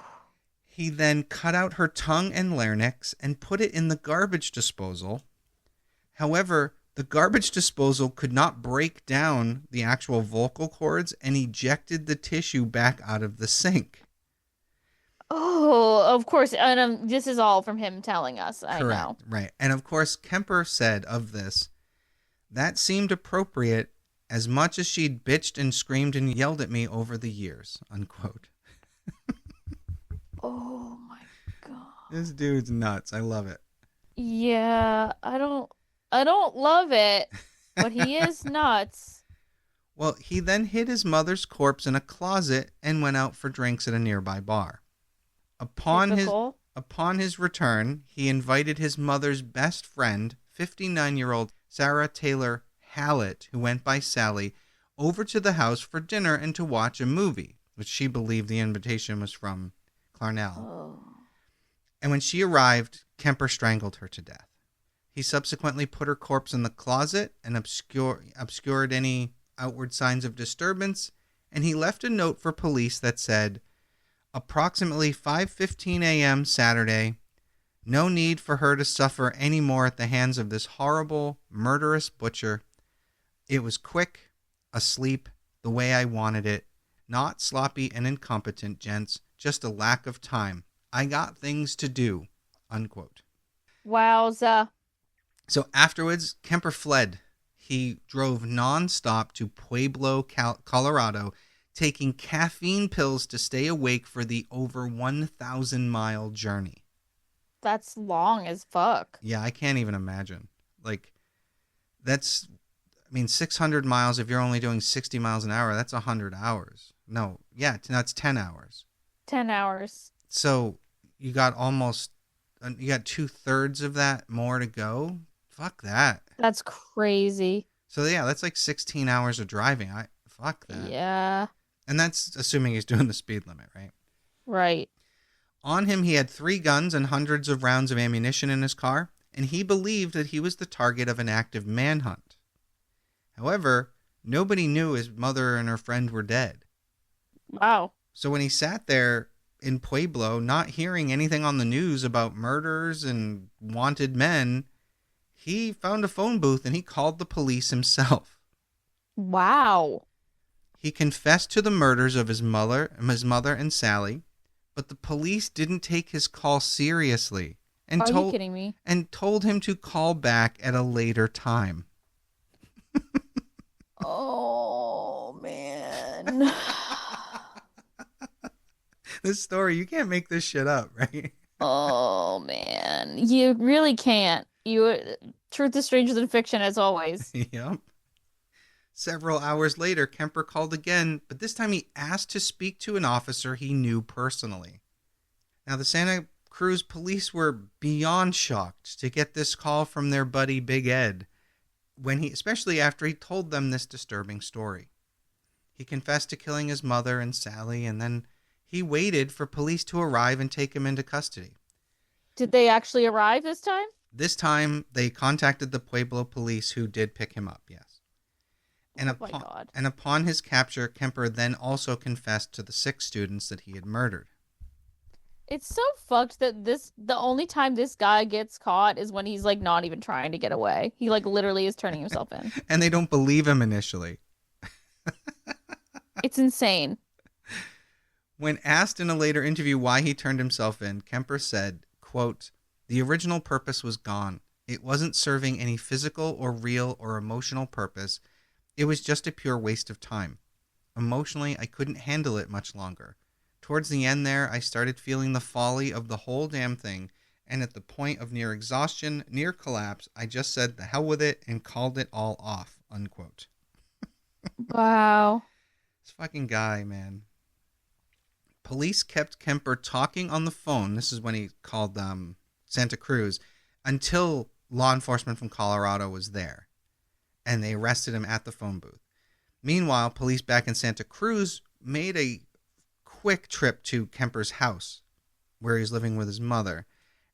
He then cut out her tongue and larynx and put it in the garbage disposal. However, the garbage disposal could not break down the actual vocal cords and ejected the tissue back out of the sink. Oh, of course. And this is all from him telling us. I Correct, know. right. And of course, Kemper said of this, that seemed appropriate as much as she'd bitched and screamed and yelled at me over the years, unquote. Oh my God. This dude's nuts. I love it. Yeah, I don't love it, but he is nuts. Well, he then hid his mother's corpse in a closet and went out for drinks at a nearby bar. Upon his return, he invited his mother's best friend, 59-year-old Sarah Taylor Hallett, who went by Sally, over to the house for dinner and to watch a movie, which she believed the invitation was from Clarnell. Oh. And when she arrived, Kemper strangled her to death. He subsequently put her corpse in the closet and obscured any outward signs of disturbance, and he left a note for police that said, approximately 5:15 a.m. Saturday, no need for her to suffer any more at the hands of this horrible, murderous butcher. It was quick, asleep, the way I wanted it. Not sloppy and incompetent, gents, just a lack of time. I got things to do, unquote. Wowza. So afterwards, Kemper fled. He drove nonstop to Pueblo, Colorado, taking caffeine pills to stay awake for the over 1,000-mile journey. That's long as fuck. Yeah, I can't even imagine. Like, 600 miles, if you're only doing 60 miles an hour, that's 100 hours. No, yeah, that's 10 hours. 10 hours. So you got 2/3 of that more to go. Fuck that. That's crazy. So yeah, that's like 16 hours of driving. Fuck that. Yeah. And that's assuming he's doing the speed limit, right? Right. On him, he had 3 guns and hundreds of rounds of ammunition in his car, and he believed that he was the target of an active manhunt. However, nobody knew his mother and her friend were dead. Wow. So when he sat there in Pueblo, not hearing anything on the news about murders and wanted men, he found a phone booth and he called the police himself. Wow. He confessed to the murders of his mother and Sally, but the police didn't take his call seriously and Are you kidding me? And told him to call back at a later time. Oh, man. This story, you can't make this shit up, right? Oh, man. You really can't. Truth is stranger than fiction, as always. Yep. Several hours later, Kemper called again, but this time he asked to speak to an officer he knew personally. Now, the Santa Cruz police were beyond shocked to get this call from their buddy Big Ed, especially after he told them this disturbing story. He confessed to killing his mother and Sally, and then he waited for police to arrive and take him into custody. Did they actually arrive this time? This time, they contacted the Pueblo police, who did pick him up, yes. And my God. And upon his capture, Kemper then also confessed to the 6 students that he had murdered. It's so fucked that the only time this guy gets caught is when he's like not even trying to get away. He like literally is turning himself in. And they don't believe him initially. It's insane. When asked in a later interview why he turned himself in, Kemper said, quote, "The original purpose was gone. It wasn't serving any physical or real or emotional purpose. It was just a pure waste of time. Emotionally, I couldn't handle it much longer. Towards the end there, I started feeling the folly of the whole damn thing, and at the point of near exhaustion, near collapse, I just said the hell with it and called it all off," unquote. Wow. This fucking guy, man. Police kept Kemper talking on the phone. This is when he called Santa Cruz, until law enforcement from Colorado was there, and they arrested him at the phone booth. Meanwhile, police back in Santa Cruz made a quick trip to Kemper's house, where he's living with his mother,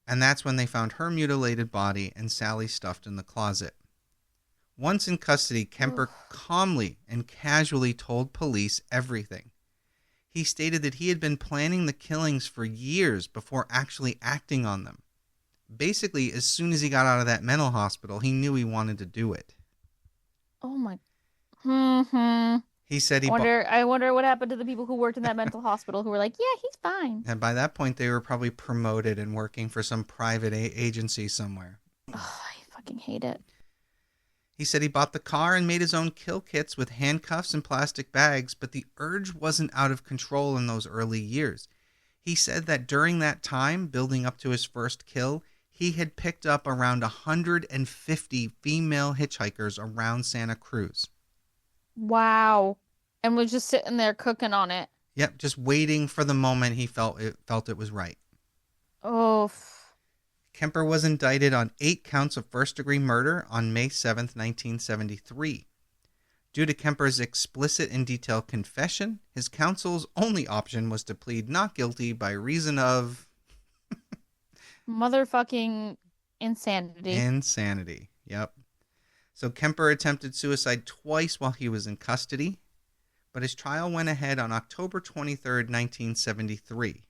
and that's when they found her mutilated body and Sally stuffed in the closet. Once in custody, Kemper calmly and casually told police everything. He stated that he had been planning the killings for years before actually acting on them. Basically, as soon as he got out of that mental hospital, he knew he wanted to do it. Oh my. Mm-hmm. He said I wonder what happened to the people who worked in that mental hospital who were like, yeah, he's fine. And by that point, they were probably promoted and working for some private agency somewhere. Oh, I fucking hate it. He said he bought the car and made his own kill kits with handcuffs and plastic bags, but the urge wasn't out of control in those early years. He said that during that time, building up to his first kill, he had picked up around 150 female hitchhikers around Santa Cruz. Wow. And was just sitting there cooking on it. Yep, just waiting for the moment he felt it was right. Oh. Kemper was indicted on 8 counts of first-degree murder on May 7th, 1973. Due to Kemper's explicit and detailed confession, his counsel's only option was to plead not guilty by reason of... motherfucking insanity. Insanity, yep. So Kemper attempted suicide twice while he was in custody, but his trial went ahead on October 23rd, 1973.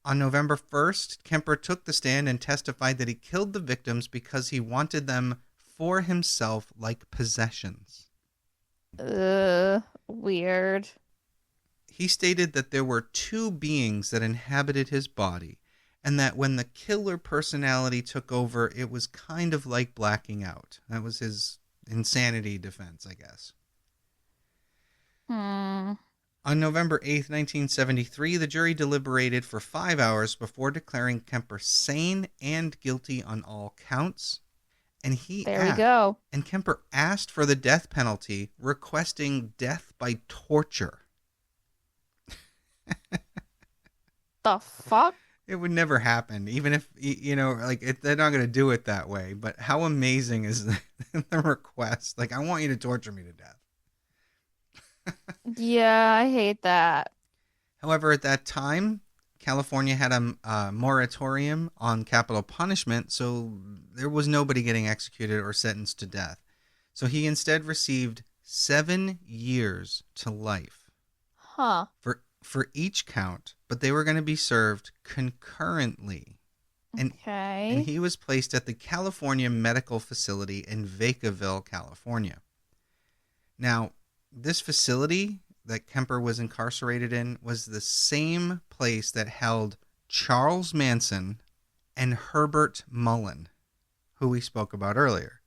On November 1st, Kemper took the stand and testified that he killed the victims because he wanted them for himself like possessions. Weird. He stated that there were 2 beings that inhabited his body, and that when the killer personality took over, it was kind of like blacking out. That was his insanity defense, I guess. On November 8th, 1973, the jury deliberated for 5 hours before declaring Kemper sane and guilty on all counts. And we go. And Kemper asked for the death penalty, requesting death by torture. The fuck? It would never happen, even if, they're not going to do it that way. But how amazing is the request? Like, I want you to torture me to death. Yeah, I hate that. However, at that time, California had a moratorium on capital punishment, so there was nobody getting executed or sentenced to death. So he instead received 7 years to life. Huh. For each count, but they were going to be served concurrently. Okay. And he was placed at the California Medical Facility in Vacaville, California. Now, this facility that Kemper was incarcerated in was the same place that held Charles Manson and Herbert Mullen, who we spoke about earlier.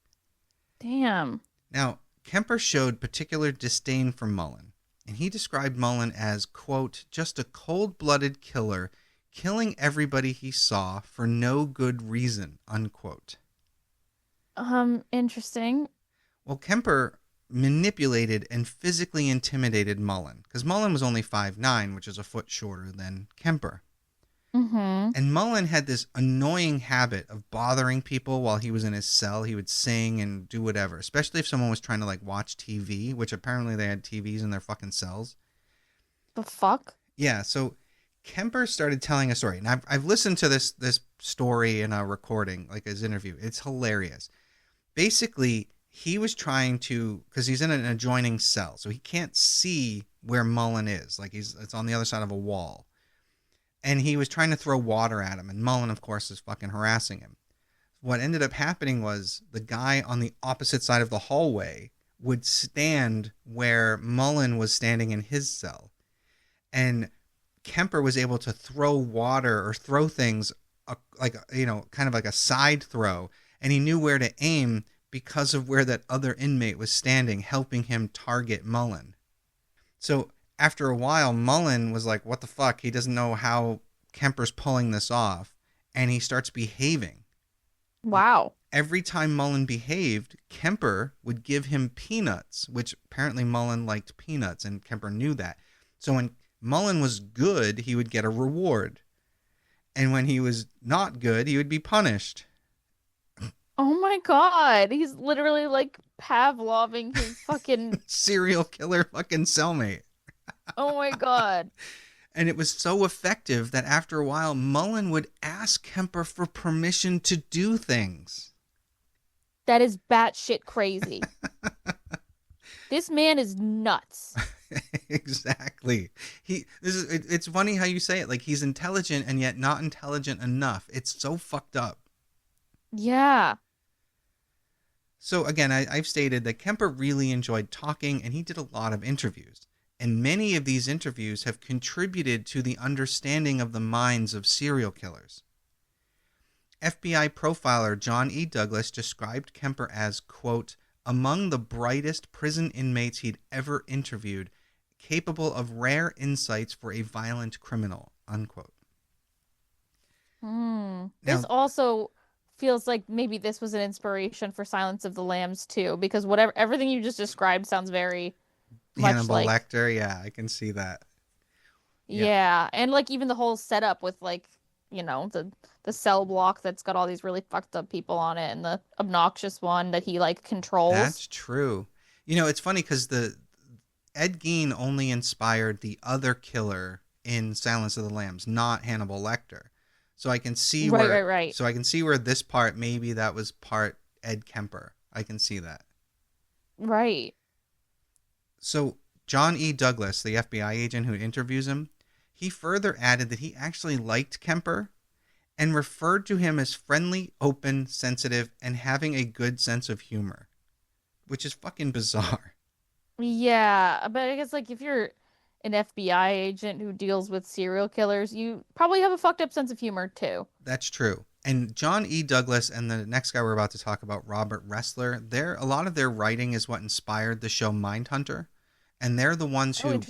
Damn. Now, Kemper showed particular disdain for Mullen. And he described Mullen as, quote, just a cold-blooded killer, killing everybody he saw for no good reason, unquote. Interesting. Well, Kemper manipulated and physically intimidated Mullen, because Mullen was only 5'9", which is a foot shorter than Kemper. Mm-hmm. And Mullen had this annoying habit of bothering people while he was in his cell. He would sing and do whatever, especially if someone was trying to watch TV, which apparently they had TVs in their fucking cells. The fuck? Yeah, so Kemper started telling a story. And I've listened to this story in a recording, like his interview. It's hilarious. Basically, he was trying to, because he's in an adjoining cell, so he can't see where Mullen is. It's on the other side of a wall. And he was trying to throw water at him. And Mullen, of course, is fucking harassing him. What ended up happening was the guy on the opposite side of the hallway would stand where Mullen was standing in his cell. And Kemper was able to throw water or throw things kind of like a side throw. And he knew where to aim because of where that other inmate was standing, helping him target Mullen. So after a while, Mullen was like, what the fuck? He doesn't know how Kemper's pulling this off. And he starts behaving. Wow. Every time Mullen behaved, Kemper would give him peanuts, which apparently Mullen liked peanuts, and Kemper knew that. So when Mullen was good, he would get a reward. And when he was not good, he would be punished. Oh my God. He's literally like Pavloving his fucking. Serial killer fucking cellmate. Oh my God. And it was so effective that after a while, Mullen would ask Kemper for permission to do things. That is batshit crazy. This man is nuts. Exactly. It's funny how you say it. Like, he's intelligent and yet not intelligent enough. It's so fucked up. Yeah. So again, I've stated that Kemper really enjoyed talking, and he did a lot of interviews. And many of these interviews have contributed to the understanding of the minds of serial killers. FBI profiler John E. Douglas described Kemper as, quote, among the brightest prison inmates he'd ever interviewed, capable of rare insights for a violent criminal, unquote. This also feels like maybe this was an inspiration for Silence of the Lambs too, because everything you just described sounds very much Hannibal like Lecter, yeah, I can see that. Yeah, and like even the whole setup with like, the cell block that's got all these really fucked up people on it and the obnoxious one that he like controls. That's true. It's funny because Ed Gein only inspired the other killer in Silence of the Lambs, not Hannibal Lecter. So I can see right. So I can see where this part, maybe that was part Ed Kemper. I can see that. Right. So John E. Douglas, the FBI agent who interviews him, he further added that he actually liked Kemper and referred to him as friendly, open, sensitive, and having a good sense of humor, which is fucking bizarre. Yeah, but I guess like if you're an FBI agent who deals with serial killers, you probably have a fucked up sense of humor too. That's true. And John E. Douglas and the next guy we're about to talk about, Robert Ressler, a lot of their writing is what inspired the show Mindhunter. And they're the ones who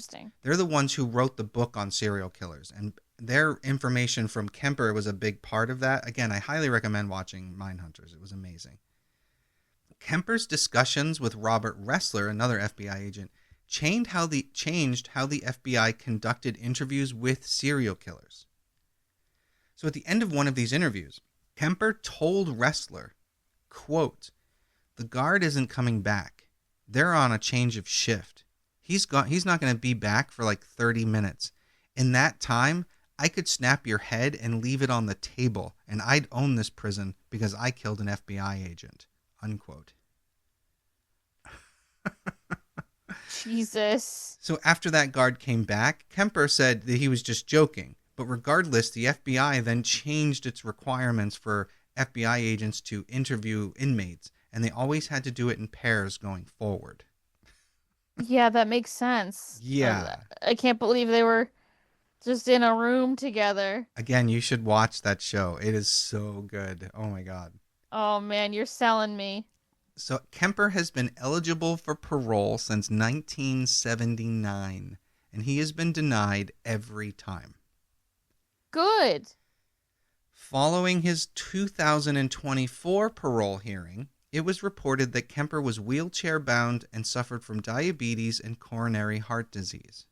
they're the ones who wrote the book on serial killers, and their information from Kemper was a big part of that. Again, I highly recommend watching Mindhunters. It was amazing. Kemper's discussions with Robert Ressler, another FBI agent, changed how the FBI conducted interviews with serial killers. So at the end of one of these interviews, Kemper told Ressler, quote, "The guard isn't coming back. They're on a change of shift. He's not going to be back for like 30 minutes. In that time, I could snap your head and leave it on the table, and I'd own this prison because I killed an FBI agent," unquote. Jesus. So after that guard came back, Kemper said that he was just joking. But regardless, the FBI then changed its requirements for FBI agents to interview inmates, and they always had to do it in pairs going forward. Yeah, that makes sense. Yeah. I can't believe they were just in a room together. Again, you should watch that show. It is so good. Oh my God. Oh man, you're selling me. So Kemper has been eligible for parole since 1979, and he has been denied every time. Good. Following his 2024 parole hearing, it was reported that Kemper was wheelchair-bound and suffered from diabetes and coronary heart disease.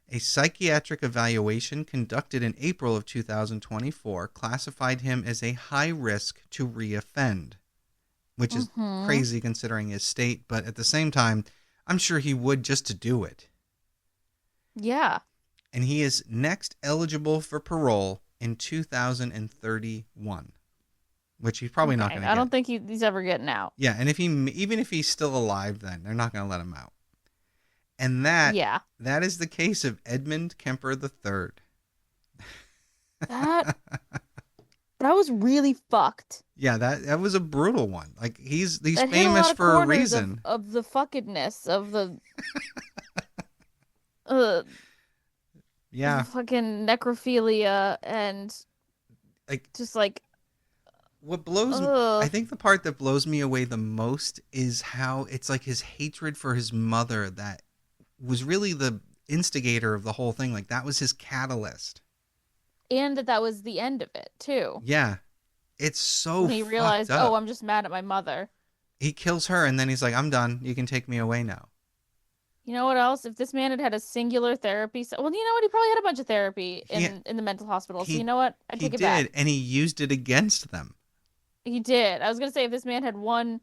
A psychiatric evaluation conducted in April of 2024 classified him as a high risk to reoffend, which is crazy considering his state, but at the same time, I'm sure he would just to do it. Yeah. And he is next eligible for parole in 2031. Which he's probably not going to get. I don't think he's ever getting out. Yeah, and even if he's still alive, then they're not going to let him out. And that is the case of Edmund Kemper III. That was really fucked. Yeah, that was a brutal one. Like he's that famous for a reason. Of the fuckedness of the yeah, fucking necrophilia and like just like. What I think the part that blows me away the most is how it's like his hatred for his mother that was really the instigator of the whole thing. Like that was his catalyst. And that was the end of it too. Yeah. It's so when he realized, fucked up. Oh, I'm just mad at my mother. He kills her and then he's like, I'm done. You can take me away now. You know what else? If this man had had a singular therapy, well, you know what? He probably had a bunch of therapy He in the mental hospital. So he you know what? I he take it back. did, and he used it against them. He did. I was gonna say if this man had one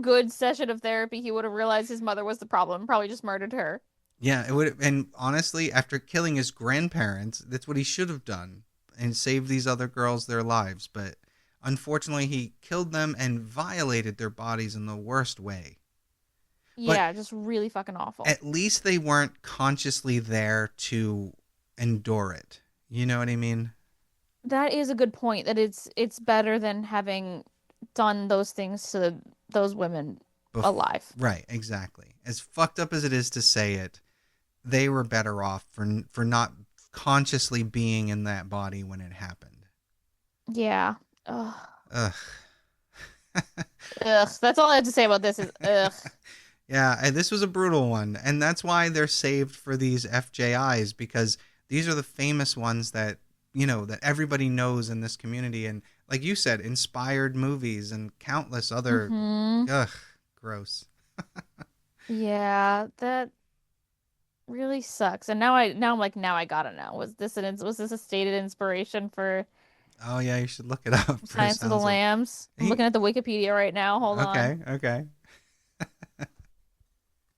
good session of therapy, he would have realized his mother was the problem. Probably just murdered her. Yeah, it would. And honestly, after killing his grandparents, that's what he should have done and saved these other girls their lives. But unfortunately, he killed them and violated their bodies in the worst way. But Yeah, just really fucking awful. at least they weren't consciously there to endure it. You know what I mean? That is a good point. That it's better than having done those things to those women alive. Right, exactly. As fucked up as it is to say it, they were better off for not consciously being in that body when it happened. Yeah. Ugh. Ugh. Ugh. That's all I have to say about this is ugh. Yeah, and this was a brutal one, and that's why they're saved for these FJIs, because these are the famous ones that, that everybody knows in this community, and like you said, inspired movies and countless other ugh, gross. Yeah, that really sucks. And now I'm like, now I gotta know. Was this a stated inspiration for Oh yeah, you should look it up. Science of the Lambs? I'm looking at the Wikipedia right now. Hold on. Okay.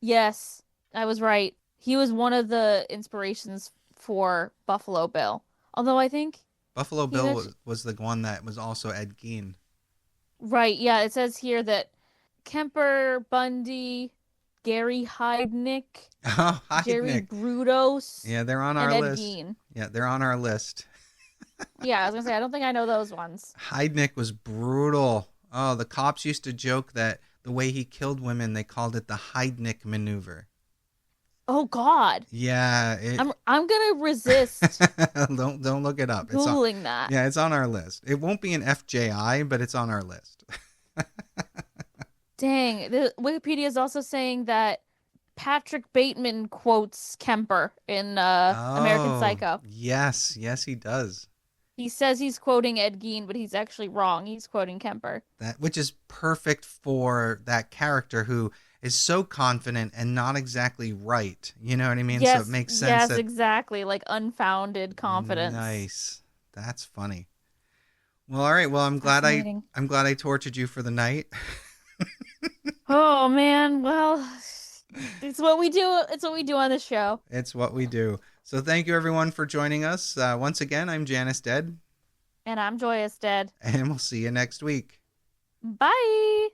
Yes, I was right. He was one of the inspirations for Buffalo Bill. Although I think Buffalo Bill was the one that was also Ed Gein. right, yeah, it says here that Kemper, Bundy, Gary Heidnick, Oh, Jerry Heidnick. Brudos, Yeah, they're on our and Ed list. Gein. Yeah, they're on our list. Yeah, I was gonna say I don't think I know those ones. Heidnick was brutal. Oh, the cops used to joke that the way he killed women, they called it the Heidnick maneuver. Oh God. Yeah, I'm gonna resist don't look it up. Googling that. Yeah, it's on our list. It won't be an FJI, but it's on our list. Dang, the Wikipedia is also saying that Patrick Bateman quotes Kemper in American Psycho. Yes, he does. He says he's quoting Ed Gein, but he's actually wrong. He's quoting Kemper. Which is perfect for that character who is so confident and not exactly right. You know what I mean? Yes, so it makes sense. Yes, exactly. Like unfounded confidence. Nice. That's funny. Well, all right. Well, I'm glad I tortured you for the night. Oh man. Well, it's what we do. It's what we do on this show. It's what we do. So thank you everyone for joining us. Once again, I'm Janus Dead. And I'm Joyous Dead. And we'll see you next week. Bye.